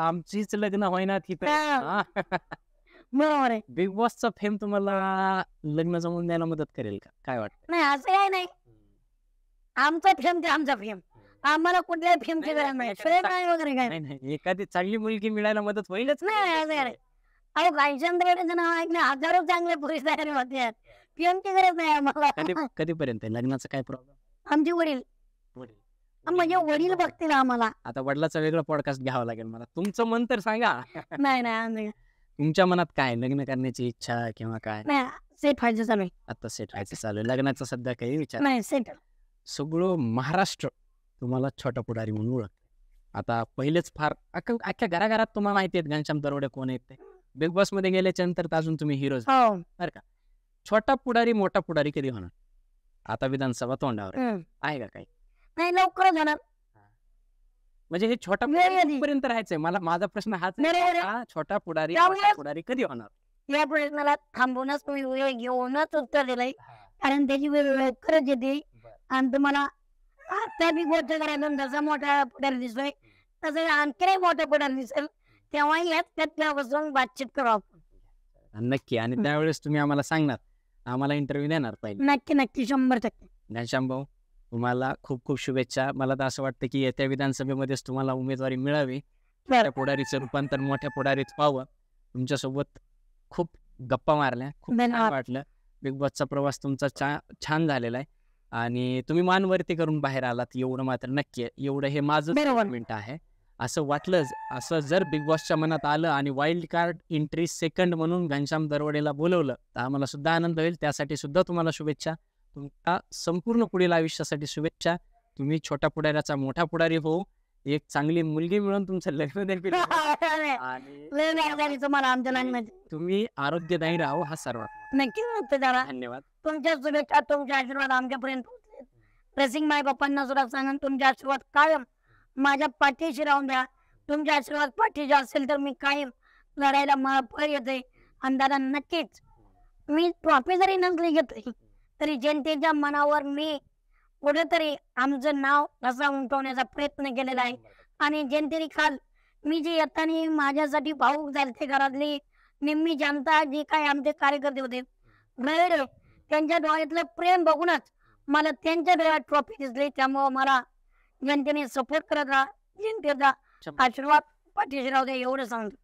आमचीच लग्न होईना तिथं. बरोबर आहे. बिग बॉसचा फेम तुम्हाला लग्न जमवून द्यायला मदत करेल का? काय वाटतं? नाही असं काय नाही. आमचा फेम ते आमचा फेम, आम्हाला कुठल्या फेमची गरज नाही वगैरे काय नाही. एखादी चांगली मुलगी मिळायला मदत होईलच नाही. असं अहो घनश्याम दरवडेचं नाव ऐकलं हजारो चांगले पुरुष तयारी होते, फेमची गरज नाही आम्हाला. कधीपर्यंत लग्नाचा काय प्रॉब्लेम? आमचे वडील म्हणजे वडील बघतील आम्हाला. आता वडिलाचा वेगळा पॉडकास्ट घ्यावा लागेल मला. तुमचं मन तर सांगा. नाही तुमच्या मनात काय लग्न करण्याची इच्छा किंवा काय? नाही, सेट व्हायचं चालू आहे. आता सेट व्हायचं चालू आहे, लग्नाचा सध्या काही विचार नाही. सेट सगळं महाराष्ट्र तुम्हाला छोटा पुढारी म्हणून ओळखते. आता पहिलेच फार अख्ख्या घराघरात तुम्हाला माहिती आहेत घनश्याम दरोडे कोण आहेत ते. बिग बॉस मध्ये गेल्याच्या नंतर अजून तुम्ही हिरोज बरं का. छोटा पुढारी मोठा पुढारी कधी होणार? आता विधानसभा तोंडावर आहे का काही? नाही, लवकरच होणार. म्हणजे हे छोटा पर्यंत राहायचंय मला. माझा प्रश्न हाच, छोटा पुढारी पुढारी कधी होणार? या प्रश्नाला थांबवूनच तुम्ही वेळ घेऊनच उत्तर दिलंय, कारण त्याची वेळ खरंच येते. आणि तुम्हाला आता बी गोष्ट करायला जसा मोठा पुढारी दिसतोय तसं आणखी मोठा पुढारी दिसेल, तेव्हा याच त्याच्यापासून बातचीत करू आपण. नक्की. आणि त्यावेळेस तुम्ही आम्हाला सांगणार, आम्हाला इंटरव्ह्यू देणार पहिले? नक्की 100%. घनश्याम भाऊ, तुम्हाला खूप खूप शुभेच्छा. मला तर असं वाटतं की येत्या विधानसभेमध्येच तुम्हाला उमेदवारी मिळावी, पुढारीचं रूपांतर मोठ्या पुढारीत व्हावं. तुमच्यासोबत खूप गप्पा मारल्या, खूप छान वाटलं. बिग बॉसचा प्रवास तुमचा छान झालेला आहे आणि तुम्ही मान वरती करून बाहेर आलात, एवढं मात्र नक्की आहे. एवढं हे माझं मिनिट आहे. असं वाटलं, असं जर बिग बॉसच्या मनात आलं आणि वाईल्ड कार्ड एंट्री सेकंड म्हणून घनश्याम दरोडेला बोलवलं तर आम्हाला सुद्धा आनंद होईल. त्यासाठी सुद्धा तुम्हाला शुभेच्छा. तुमच्या संपूर्ण पुढील आयुष्यासाठी शुभेच्छा. तुम्ही छोट्या पुढाऱ्याचा मोठा पुढारी हो, एक चांगली मुलगी मिळून तुमचं लग्न देखील आणि तुम्ही आरोग्यदायी राहो, हा सर्वात नक्की. धन्यवाद. तुमच्या शुभेच्छा, तुमचे आशीर्वाद आमच्यापर्यंत पोहोचले. रसिंग माय बाप्पांना सुद्धा सांगा तुमचे आशीर्वाद कायम माझ्या पाठीशी राहून द्या. तुमचे आशीर्वाद पाठीशी असेल तर मी कायम लढायला मला फळ येते. आणि दादा नक्कीच मी ट्रॉफी जरी नसली घेतली तरी जनतेच्या मनावर मी कुठेतरी आमचं नाव असा उमटवण्याचा प्रयत्न केलेला आहे. आणि जनतेने काल मी जे येताना माझ्यासाठी भाऊक झाले, घरातली निम्मी जनता जी काय आमचे कार्यकर्ते होते त्यांच्या डोळ्यातलं प्रेम बघूनच मला त्यांच्या डोळ्यात ट्रॉफी दिसली. त्यामुळं मला जनतेने सपोर्ट करत राहा, जनतेचा आशीर्वाद पाठीशी राहू दे एवढं सांगतो.